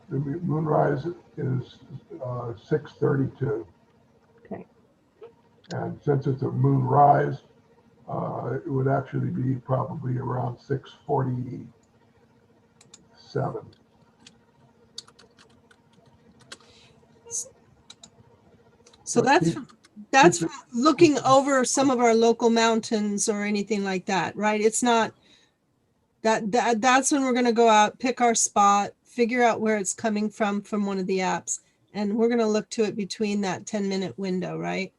The moonrise is 6:32. Okay. And since it's a moonrise, it would actually be probably around 6:47. So But that's looking over some of our local mountains or anything like that, right? It's not that's when we're going to go out, pick our spot, figure out where it's coming from one of the apps, and we're going to look to it between that 10-minute window, right?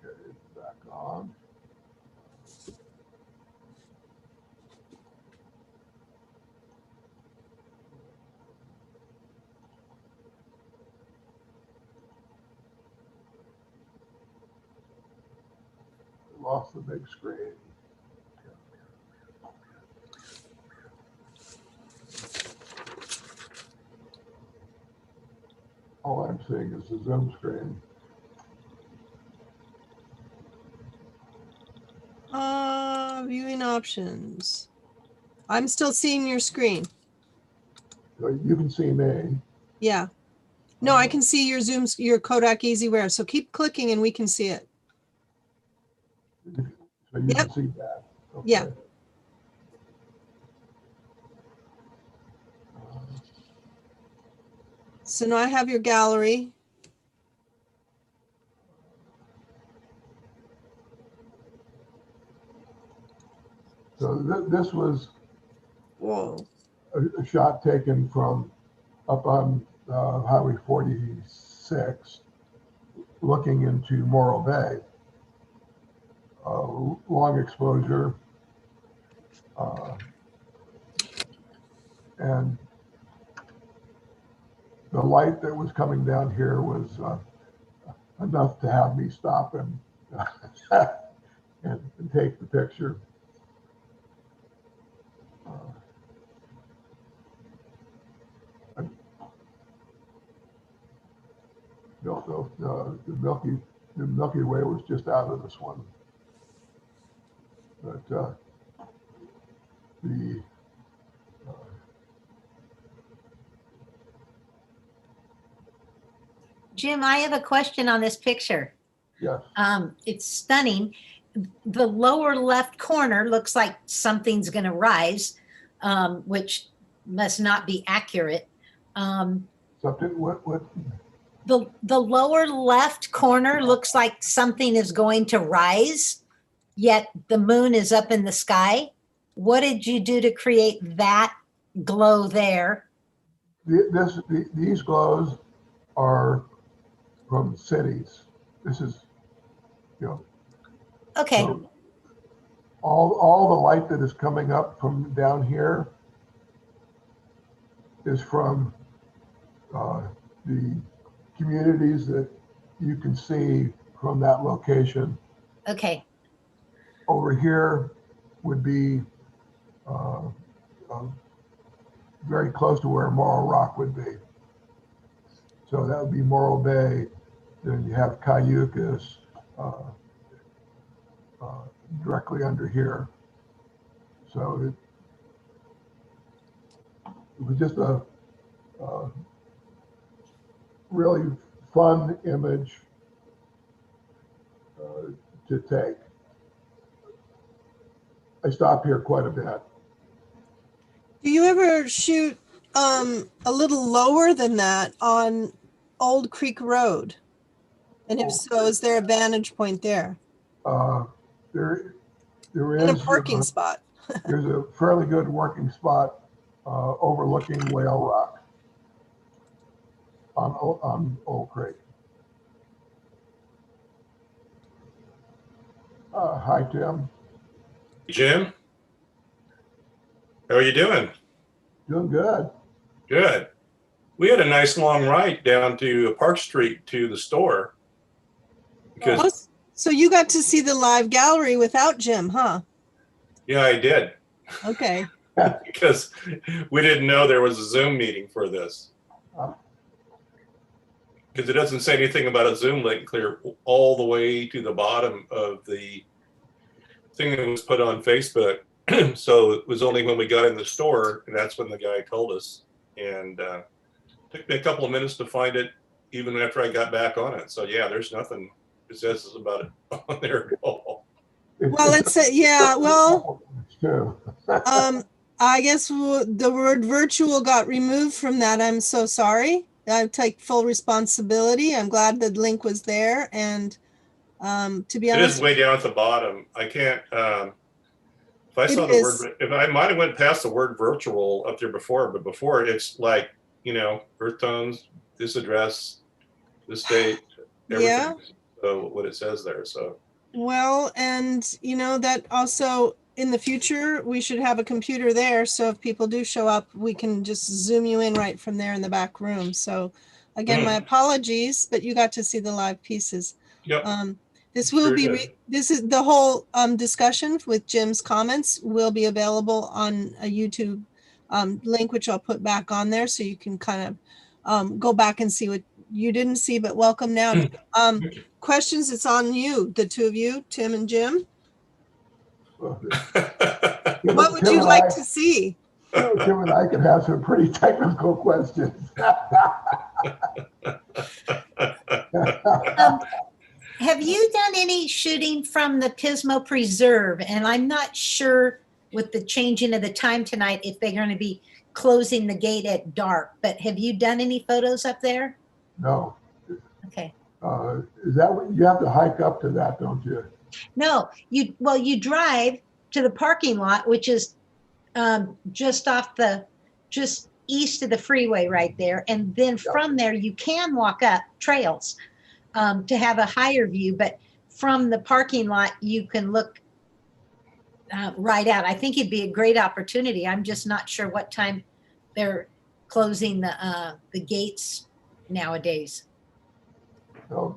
Okay, back on. Lost the big screen. All I'm seeing is the Zoom screen. Viewing options. I'm still seeing your screen. So you can see me. Yeah. No, I can see your your Kodak EasyWare. So keep clicking and we can see it. So you Yep. can see that. Okay. Yeah. So now I have your gallery. So this was Whoa. a shot taken from up on Highway 46, looking into Morro Bay. Long exposure. And the light that was coming down here was enough to have me stop and, and take the picture. The Milky Way was just out of this one. But the Jim, I have a question on this picture. yes. It's stunning. The lower left corner looks like something's going to rise, which must not be accurate. Something what? The lower left corner looks like something is going to rise, yet the moon is up in the sky. What did you do to create that glow there? These glows are from cities. This is, you know. Okay. So all the light that is coming up from down here is from the communities that you can see from that location. Okay. Over here would be very close to where Morro Rock would be. So that would be Morro Bay. Then you have Cayucas directly under here. So it was just a really fun image to take. I stop here quite a bit. Do you ever shoot a little lower than that on Old Creek Road? And if so, is there a vantage point there? There is In a parking spot. There's a fairly good working spot overlooking Whale Rock on Old Creek. Hi, Tim. Jim, how are you doing? Doing good. Good. We had a nice long ride down to Park Street to the store. Because so you got to see the live gallery without Jim, huh? yeah, I did. Okay. Because we didn't know there was a Zoom meeting for this. Because it doesn't say anything about a Zoom link clear all the way to the bottom of the thing that was put on Facebook. So it was only when we got in the store, and that's when the guy told us. And took me a couple of minutes to find it, even after I got back on it. So yeah, there's nothing it says about it on there at all. Well, let's say, yeah, well, Too. I guess the word virtual got removed from that. I'm so sorry. I take full responsibility. I'm glad the link was there. And to be It honest, is way down at the bottom. I can't, if I saw It the is. word, if I might have went past the word virtual up there before, but before it's like, earth tones, this address, this date, everything. Yeah. So what it says there. So well, and that also in the future, we should have a computer there. So if people do show up, we can just zoom you in right from there in the back room. So again, my apologies, but you got to see the live pieces. yep. This will Sure be, did. this is the whole discussion with Jim's comments will be available on a YouTube link, which I'll put back on there. So you can kind of go back and see what you didn't see, but welcome now. Questions, it's on you, the two of you, Tim and Jim. What would you like to see? Tim and I could have some pretty technical questions. Have you done any shooting from the Pismo Preserve? And I'm not sure with the changing of the time tonight if they're going to be closing the gate at dark, but have you done any photos up there? No. Okay. Is that what you have to hike up to that, don't you? No, you drive to the parking lot, which is just east of the freeway right there. And then from there, you can walk up trails to have a higher view, but from the parking lot, you can look right out. I think it'd be a great opportunity. I'm just not sure what time they're closing the gates nowadays. So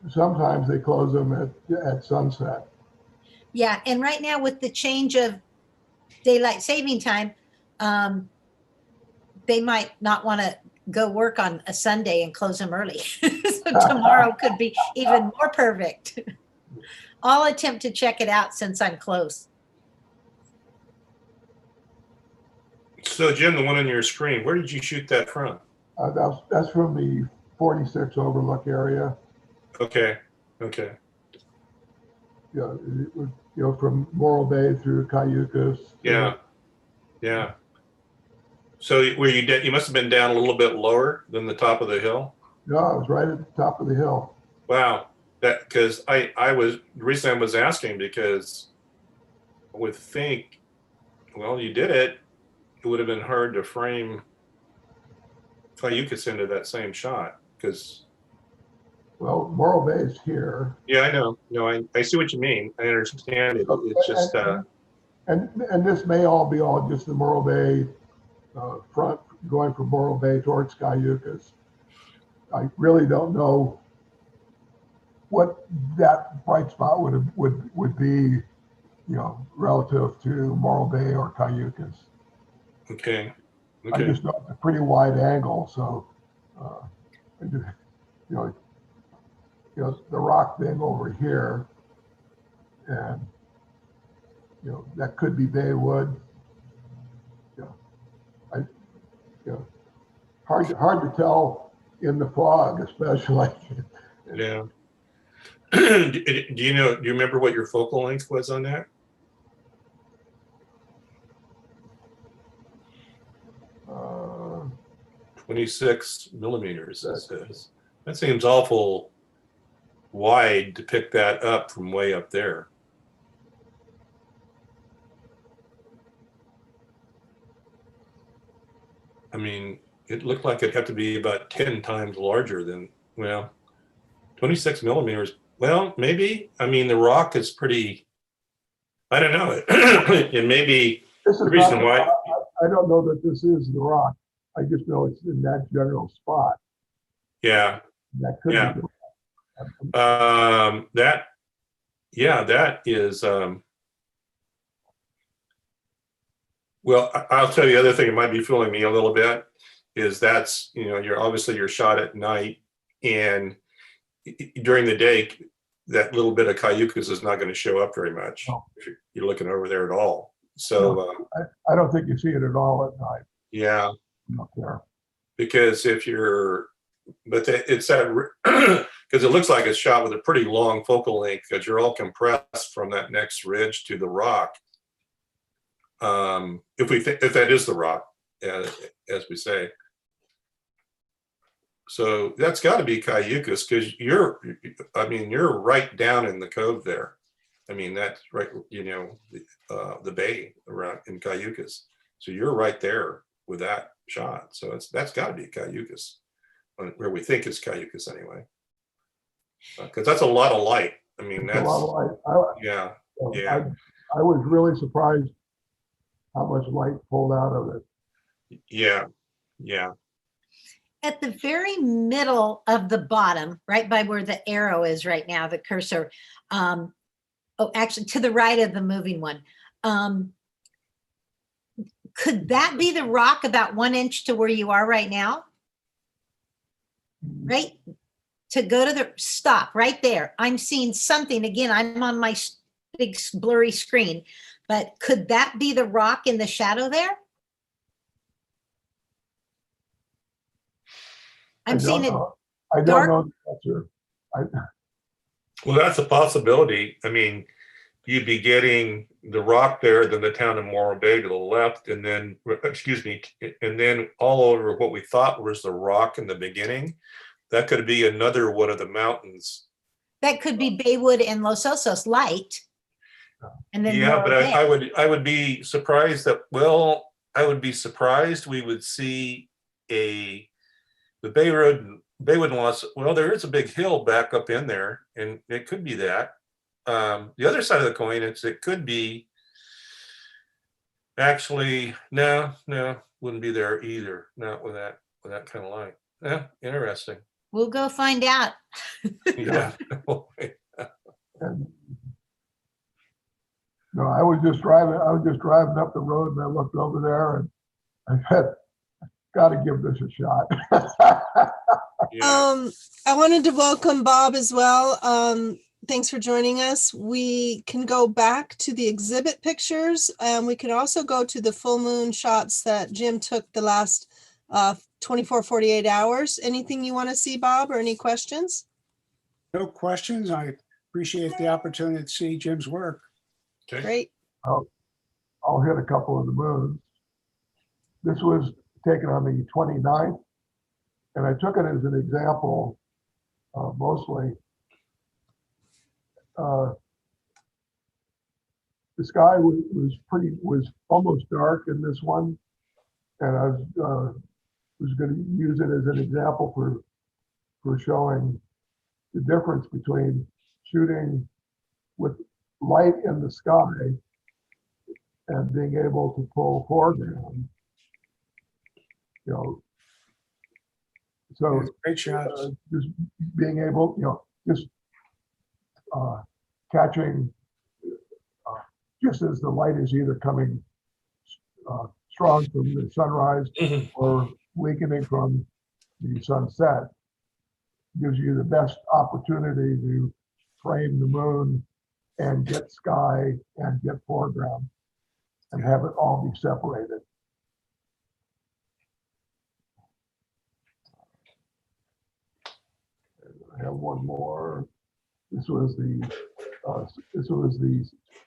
sometimes they close them at sunset. Yeah, and right now with the change of daylight saving time, they might not want to go work on a Sunday and close them early. So tomorrow could be even more perfect. I'll attempt to check it out since I'm close. So Jim, the one on your screen, where did you shoot that from? That's from the 46 overlook area. Okay. Yeah, from Morro Bay through Cayucas. Yeah. So you must have been down a little bit lower than the top of the hill? No, I was right at the top of the hill. Wow. Because the reason I was asking, because I would think, well, you did it. It would have been hard to frame Cayucas into that same shot, because. Well, Morro Bay is here. Yeah, I know. No, I see what you mean. I understand it. It's just. And this may all be just the Morro Bay front, going from Morro Bay towards Cayucas. I really don't know what that bright spot would be, relative to Morro Bay or Cayucas. Okay. I just know it's a pretty wide angle, so the rock being over here, and that could be Baywood. Hard to tell in the fog, especially. Yeah. Do you remember what your focal length was on that? Uh, 26 millimeters, it says. That seems awful wide to pick that up from way up there. I mean, it looked like it'd have to be about 10 times larger than, 26 millimeters. Well, maybe. I mean, the rock is pretty, I don't know. It may be the reason why. I don't know that this is the rock. I just know it's in that general spot. Yeah. That could be the rock. That is, well, I'll tell you the other thing that might be fooling me a little bit is you're shot at night, and during the day, that little bit of Cayucas is not going to show up very much No. if you're looking over there at all. So I don't think you see it at all at night yeah, up there. because if you're, but it's that because it looks like it's shot with a pretty long focal length because you're all compressed from that next ridge to the rock. If that is the rock, as we say. So that's got to be Cayucas because you're right down in the cove there. I mean, that's right, the bay around in Cayucas. So you're right there with that shot. So that's got to be Cayucas, where we think is Cayucas anyway. Because that's a lot of light. I mean, that's a lot of light. Yeah. I was really surprised how much light pulled out of it. Yeah. At the very middle of the bottom, right by where the arrow is right now, the cursor, actually to the right of the moving one, could that be the rock about 1 inch to where you are right now? Right? To go to the stop right there. I'm seeing something again. I'm on my big blurry screen, but could that be the rock in the shadow there? I'm seeing it. I don't know the answer. Well, that's a possibility. I mean, you'd be getting the rock there, then the town of Morro Bay to the left, and then, and then all over what we thought was the rock in the beginning. That could be another one of the mountains. That could be Baywood and Los Osos light. And then yeah, but I would be surprised that, I would be surprised we would see the Baywood and Los, there is a big hill back up in there, and it could be that. The other side of the coin, it could be actually, no, wouldn't be there either. Not with that kind of light. Yeah, interesting. We'll go find out. Yeah. And, no, I was just driving up the road and I looked over there and I said, got to give this a shot. Yeah. I wanted to welcome Bob as well. Thanks for joining us. We can go back to the exhibit pictures, and we can also go to the full moon shots that Jim took the last 24, 48 hours. Anything you want to see, Bob, or any questions? No questions. I appreciate the opportunity to see Jim's work. Okay. Great. I'll hit a couple of the moons. This was taken on the 29th, and I took it as an example, mostly. The sky was almost dark in this one, and I was going to use it as an example for showing the difference between shooting with light in the sky and being able to pull foreground. So great shots. just being able, just catching just as the light is either coming strong from the sunrise or weakening from the sunset, gives you the best opportunity to frame the moon and get sky and get foreground and have it all be separated. I have one more. This was the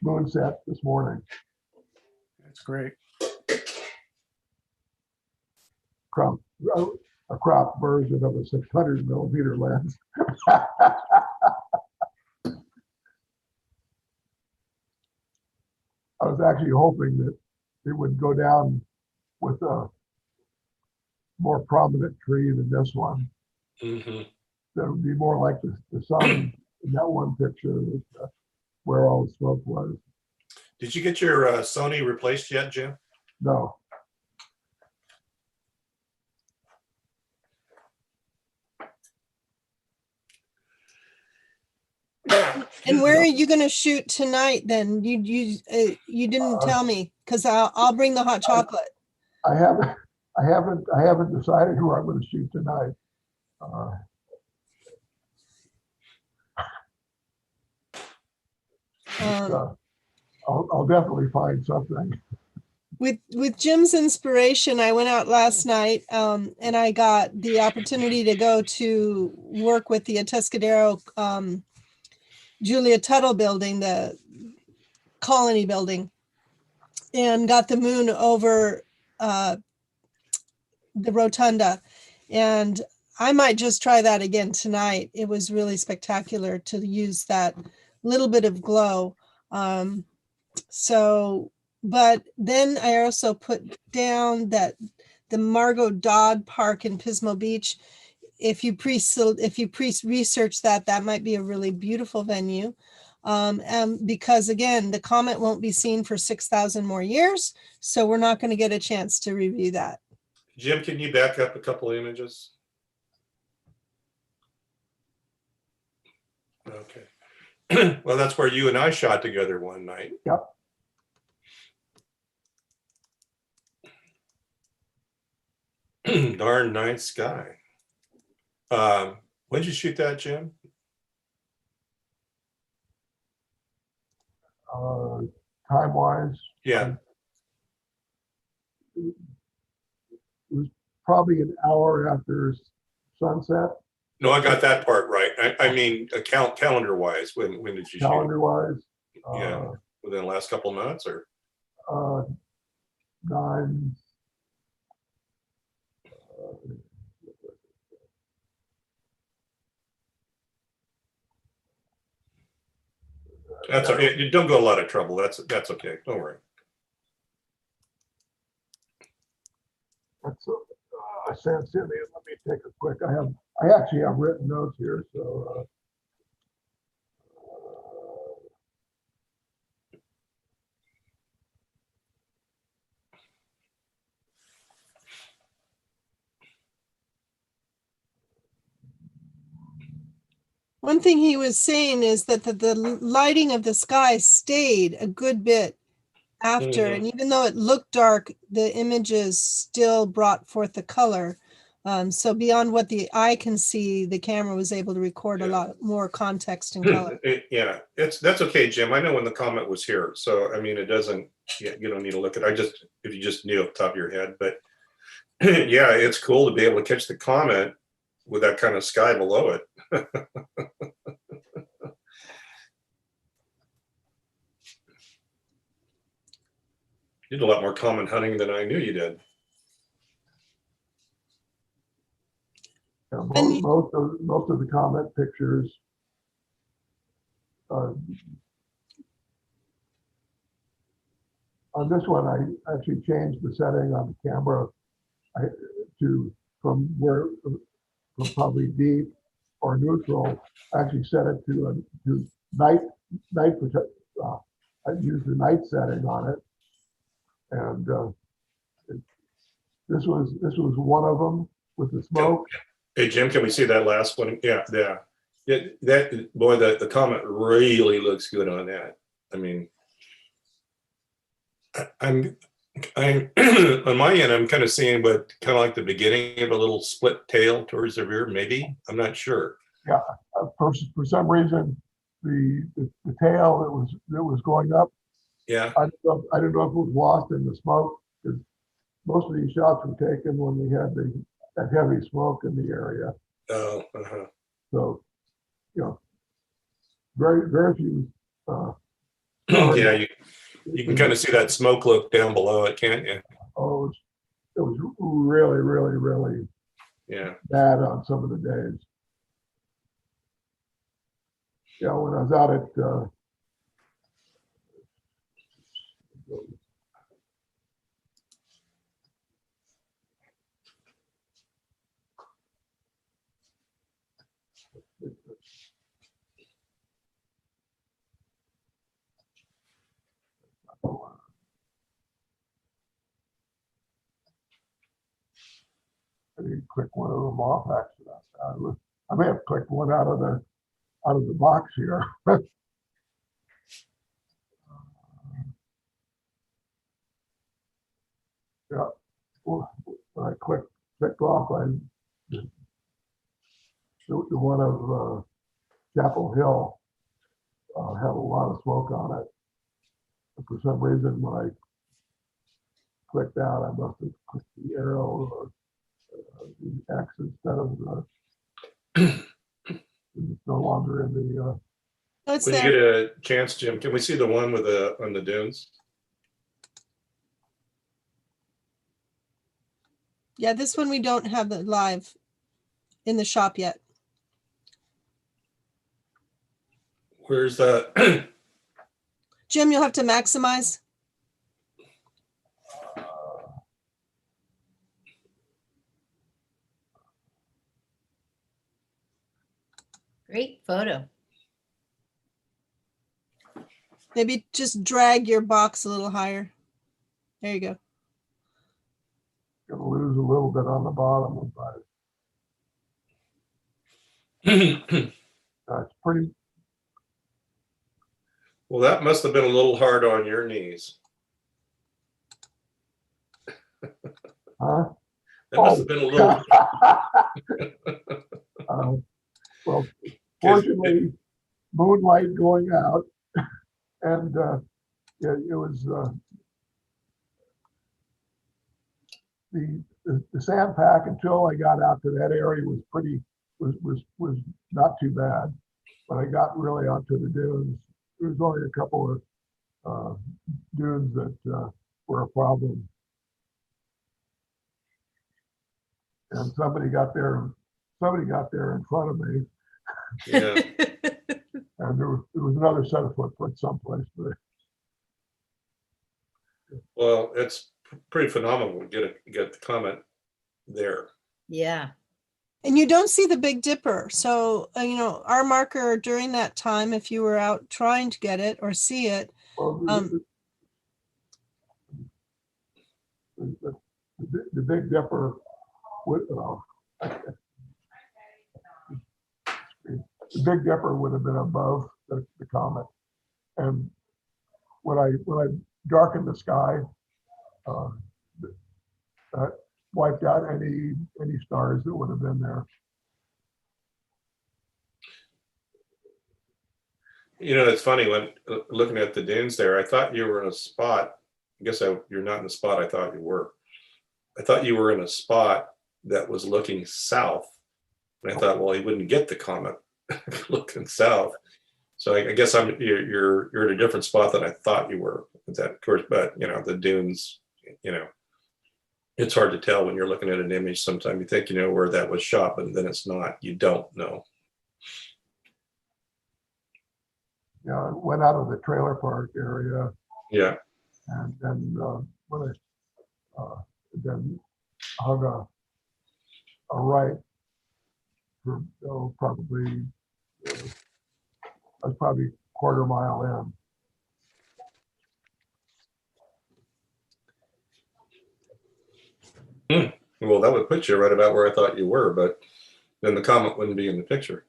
moon set this morning. That's great. A crop version of a 600mm lens. I was actually hoping that it would go down with a more prominent tree than this one. Mm-hmm. That would be more like the sun in that one picture, where all the smoke was. Did you get your Sony replaced yet, Jim? No. And where are you going to shoot tonight then? You didn't tell me, because I'll bring the hot chocolate. I haven't decided where I'm going to shoot tonight. I'll definitely find something. With Jim's inspiration, I went out last night and I got the opportunity to go to work with the Atascadero Julia Tuttle building, the colony building, and got the moon over the rotunda. And I might just try that again tonight. It was really spectacular to use that little bit of glow. But then I also put down that the Margot Dodd Park in Pismo Beach, if you research that, that might be a really beautiful venue. Because again, the comet won't be seen for 6,000 more years. So we're not going to get a chance to review that. Jim, can you back up a couple of images? Okay. Well, that's where you and I shot together one night. Yep. Darn night sky. When did you shoot that, Jim? Time-wise, Yeah. it was probably an hour after sunset. No, I got that part right. I mean, calendar-wise, when did you shoot? Calendar-wise, Yeah, within the last couple of months, or? 9. That's all right. You don't go a lot of trouble. That's okay. Don't worry. That's San Simeon. Let me take a quick. I actually have written notes here, so. One thing he was saying is that the lighting of the sky stayed a good bit after, and even though it looked dark, the images still brought forth the color. So beyond what the eye can see, the camera was able to record a lot more context and color. That's okay, Jim. I know when the comet was here, so I mean, it doesn't. Yeah, you don't need to look at. If you just knew off the top of your head, but yeah, it's cool to be able to catch the comet with that kind of sky below it. You did a lot more comet hunting than I knew you did. Yeah, most of the comet pictures on this one, I actually changed the setting on the camera from probably deep or neutral. I actually set it to night. I used the night setting on it, and this was one of them with the smoke. Hey Jim, can we see that last one? Yeah. That boy, the comet really looks good on that. I mean, I'm on my end, I'm kind of seeing what kind of like the beginning of a little split tail towards the rear, maybe. I'm not sure. Yeah, for some reason, the tail that was going up. Yeah. I don't know if it was lost in the smoke, because most of these shots were taken when we had that heavy smoke in the area. Oh. So, very few. Yeah, you can kind of see that smoke look down below it, can't you? Oh, it was really, really, really bad on some of the days. Yeah, when I was out at I didn't click one of them off accident. I may have clicked one out of the box here. Yeah, well, when I clicked off, the one of Chapel Hill. had a lot of smoke on it. And for some reason, when I clicked out, I must have clicked the arrow or the X instead of it's no longer in the. Oh, it's When you there. get a chance, Jim, can we see the one with on the dunes? Yeah, this one we don't have the live in the shop yet. Where's the? Jim, you'll have to maximize. Great photo. Maybe just drag your box a little higher. There you go. Gonna lose a little bit on the bottom, but it's pretty. Well, that must have been a little hard on your knees. Huh? That must have been a little. Well, fortunately, moonlight going out, and yeah, it was the sand pack until I got out to that area was pretty was not too bad. When I got really onto the dunes, there was only a couple of dunes that were a problem. And somebody got there in front of me, Yeah. and there was another set of footprints someplace. But Well, it's pretty phenomenal to get the comment there. Yeah. And you don't see the Big Dipper. So, our marker during that time, if you were out trying to get it or see it, well, the Big Dipper would the Big Dipper would have been above the comet, and when I darkened the sky, that wiped out any stars that would have been there. It's funny when looking at the dunes there, I thought you were in a spot. I guess you're not in the spot I thought you were. I thought you were in a spot that was looking south. And I thought, well, he wouldn't get the comet looking south. So I guess you're in a different spot than I thought you were. That, of course, but the dunes, it's hard to tell when you're looking at an image. Sometimes you think you know where that was shot, but then it's not. You don't know. Yeah, I went out of the trailer park area. Yeah. And then when I then hung a right for probably I was probably a quarter mile in. Well, that would put you right about where I thought you were, but then the comet wouldn't be in the picture.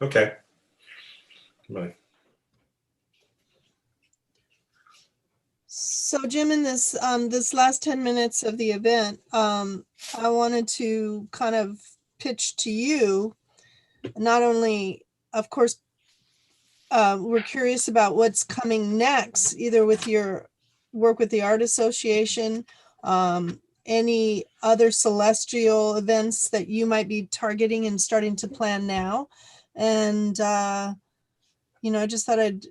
Okay. Bye. So Jim, in this this last 10 minutes of the event, I wanted to kind of pitch to you, not only, of course, we're curious about what's coming next, either with your work with the Art Association, any other celestial events that you might be targeting and starting to plan now. And, I just thought I'd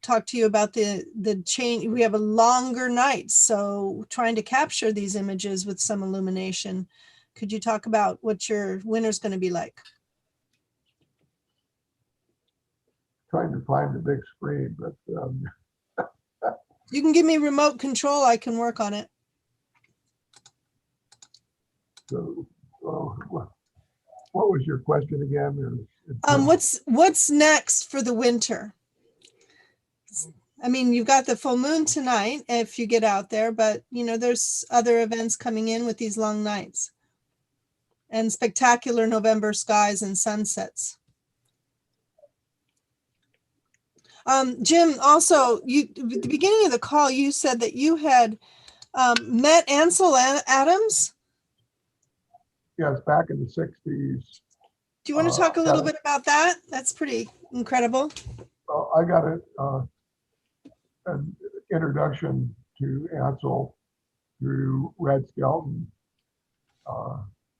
talk to you about the change. We have a longer night, so trying to capture these images with some illumination. Could you talk about what your winter's going to be like? Trying to find the big screen, but you can give me remote control. I can work on it. So, what was your question again? What's next for the winter? I mean, you've got the full moon tonight if you get out there, but there's other events coming in with these long nights and spectacular November skies and sunsets. Jim, also, at the beginning of the call, you said that you had met Ansel Adams. yes, back in the 60s. Do you want to talk a little bit about that? That's pretty incredible. I got an introduction to Ansel through Red Skelton,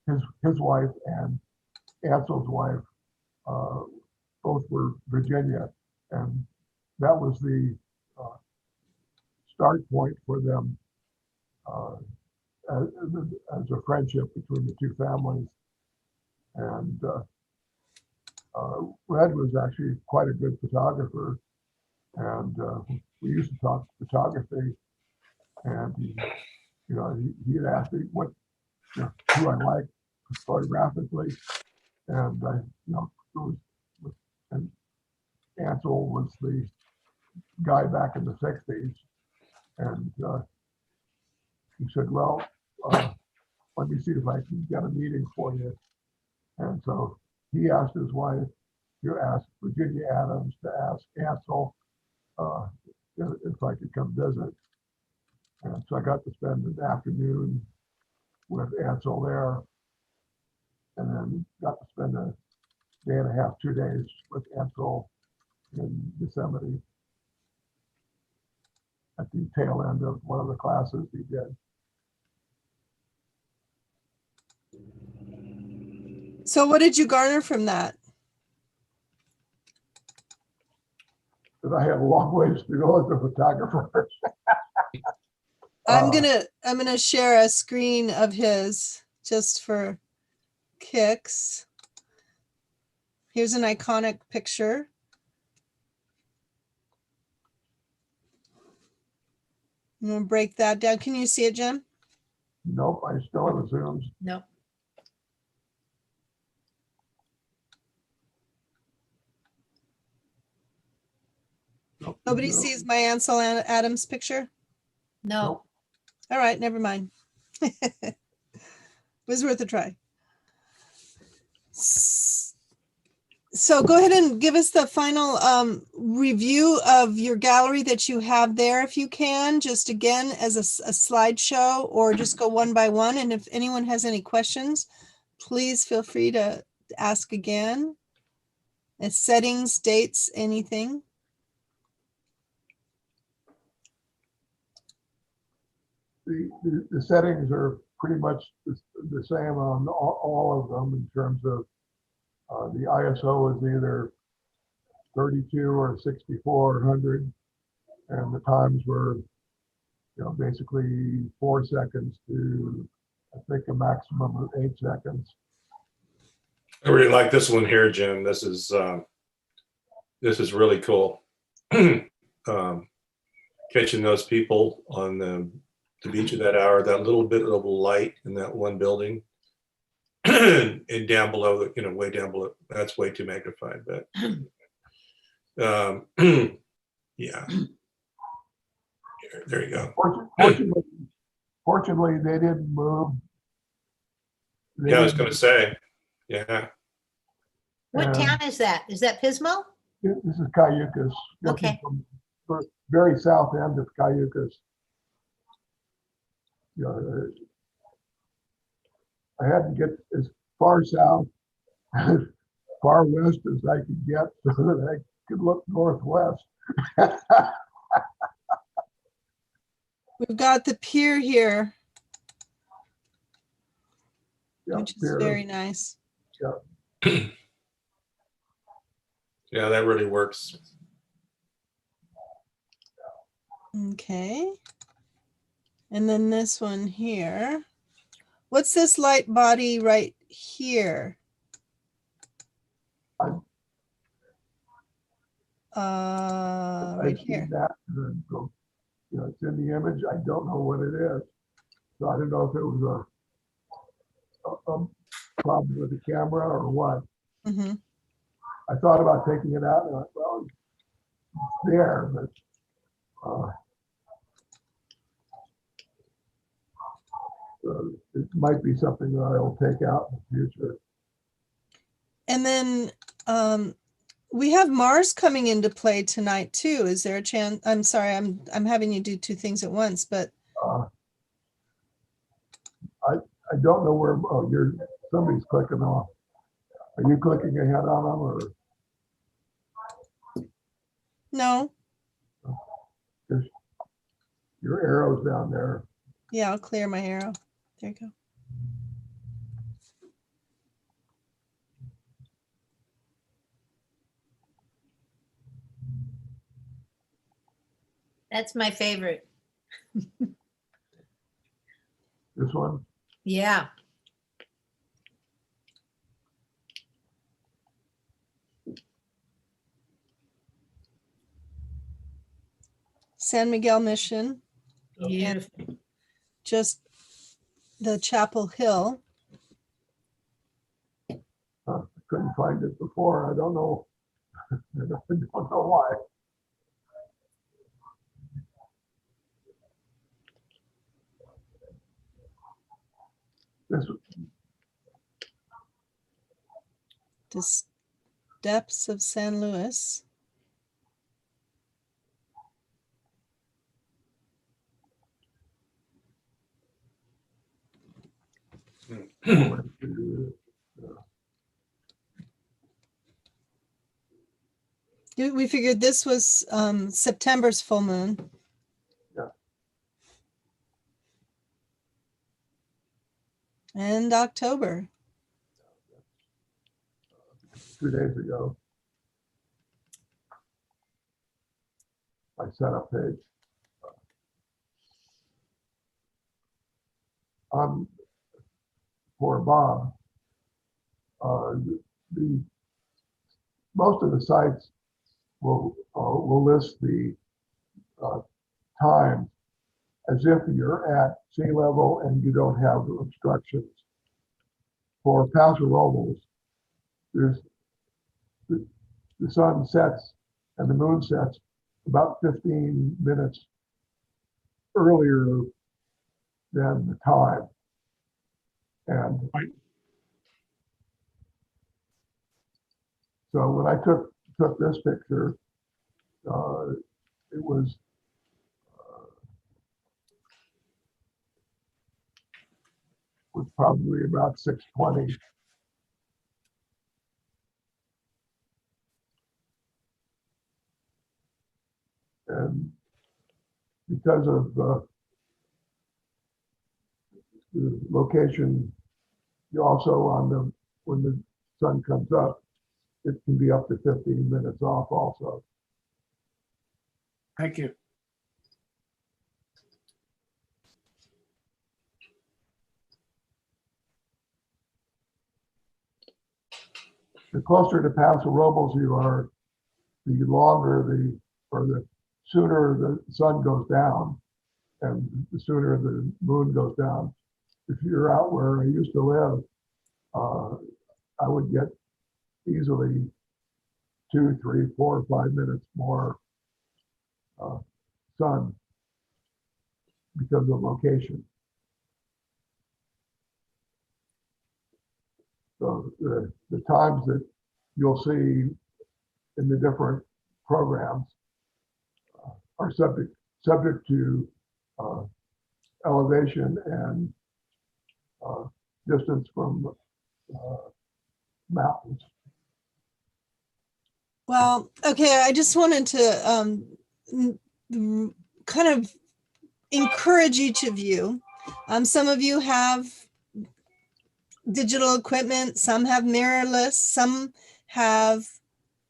his wife and Ansel's wife, both were Virginia, and that was the start point for them as a friendship between the two families. And Red was actually quite a good photographer, and we used to talk photography. And he had asked me who I liked photographically, and and Ansel was the guy back in the 60s, and he said, "Well, let me see if I can get a meeting for you." And so he asked his wife to ask Virginia Adams to ask Ansel if I could come visit. And so I got to spend an afternoon with Ansel there, and then got to spend a day and a half, 2 days with Ansel in Yosemite at the tail end of one of the classes he did. So what did you garner from that? That I have a long ways to go as a photographer. I'm gonna share a screen of his just for kicks. Here's an iconic picture. I'm gonna break that down. Can you see it, Jim? Nope, I still have a Zooms. No. Nope, Nobody no. sees my Ansel Adams picture? No. Nope. All right, never mind. It was worth a try. So go ahead and give us the final review of your gallery that you have there, if you can, just again as a slideshow, or just go one by one. And if anyone has any questions, please feel free to ask again. Settings, dates, anything. The settings are pretty much the same on all of them in terms of the ISO is either 32 or 64 or 100, and the times were basically 4 seconds to I think a maximum of 8 seconds. I really like this one here, Jim. This is really cool. Catching those people on the beach at that hour, that little bit of light in that one building, and down below, way down below, that's way too magnified, but yeah. There you go. Fortunately, they didn't move. Yeah, I was going to say, yeah. What town is that? Is that Pismo? This is Cayucas. Okay. From very south end of Cayucas. I had to get as far south, as far west as I could get so that I could look northwest. We've got the pier here, Yeah, which is pier. very nice. Yeah. Yeah, that really works. Okay. And then this one here. What's this light body right here? Right here. That, and so, it's in the image. I don't know what it is. So I don't know if it was a problem with the camera or what. Mm-hmm. I thought about taking it out, and I thought, well, it's there, but it might be something that I'll take out in the future. And then we have Mars coming into play tonight too. Is there a chance? I'm sorry, I'm having you do two things at once, but I don't know where. Oh, somebody's clicking off. Are you clicking ahead on them or No, just your arrows down there? yeah, I'll clear my arrow. There you go. That's my favorite. This one? Yeah. San Miguel Mission, Beautiful. just the Chapel Hill. I couldn't find it before. I don't know. I don't know why. This The steps of San Luis. We figured this was September's full moon. Yeah. And October. 2 days ago. My setup page. For Bob, the most of the sites will list the time as if you're at sea level and you don't have obstructions. For Paso Robles, there's the sun sets and the moon sets about 15 minutes earlier than the time. And so when I took this picture, it was probably about 6:20. And because of the location, you also when the sun comes up, it can be up to 15 minutes off also. Thank you. The closer to Paso Robles you are, the longer the sooner the sun goes down and the sooner the moon goes down. If you're out where I used to live, I would get easily 2, 3, 4, 5 minutes more sun because of location. So the times that you'll see in the different programs are subject to elevation and distance from mountains. Well, okay, I just wanted to kind of encourage each of you. Some of you have digital equipment, some have mirrorless, some have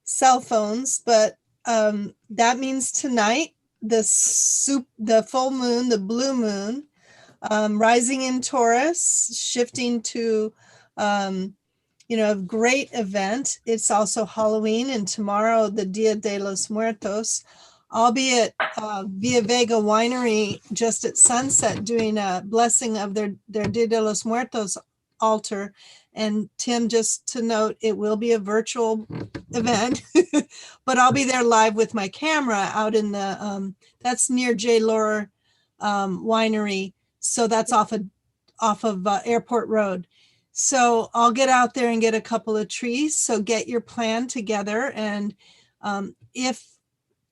cell phones, but that means tonight, the full moon, the blue moon, rising in Taurus, shifting to a great event. It's also Halloween, and tomorrow the Dia de los Muertos. I'll be at Via Vega Winery just at sunset doing a blessing of their Dia de los Muertos altar. And Tim, just to note, it will be a virtual event, but I'll be there live with my camera out in the, that's near J. Lohr Winery. So that's off of Airport Road. So I'll get out there and get a couple of trees. So get your plan together. And if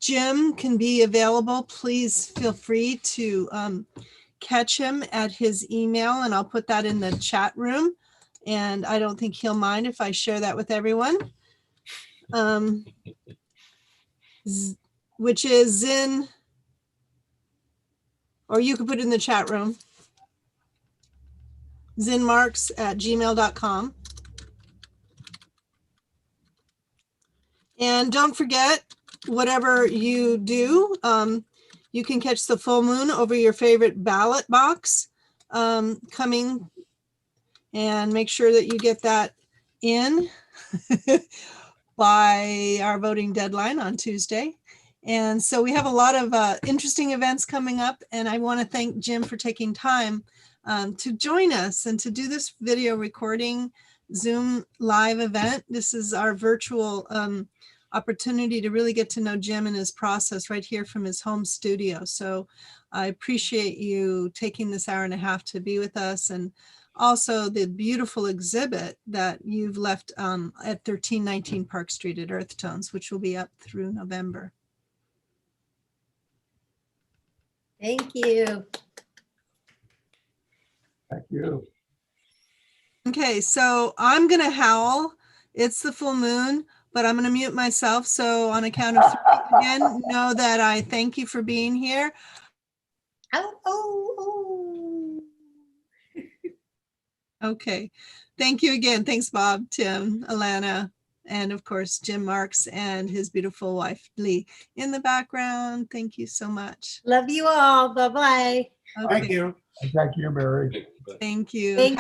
Jim can be available, please feel free to catch him at his email, and I'll put that in the chat room. and I don't think he'll mind if I share that with everyone. Which is Zin, or you could put it in the chat room, zinmarks@gmail.com. And don't forget, whatever you do, you can catch the full moon over your favorite ballot box coming, and make sure that you get that in by our voting deadline on Tuesday. And so we have a lot of interesting events coming up, and I want to thank Jim for taking time to join us and to do this video recording Zoom live event. This is our virtual opportunity to really get to know Jim and his process right here from his home studio. So I appreciate you taking this hour and a half to be with us, and also the beautiful exhibit that you've left at 1319 Park Street at Earth Tones, which will be up through November. Thank you. Thank you. Okay, so I'm gonna howl. It's the full moon, but I'm gonna mute myself. So on a count of 3, again, know that I thank you for being here. Oh, oh, oh. Okay, thank you again. Thanks, Bob, Tim, Alana, and of course, Jim Marks and his beautiful wife, Lee, in the background. Thank you so much. Love you all. Bye-bye. Okay, Thank you. And thank you, Mary. thank you. Thank you.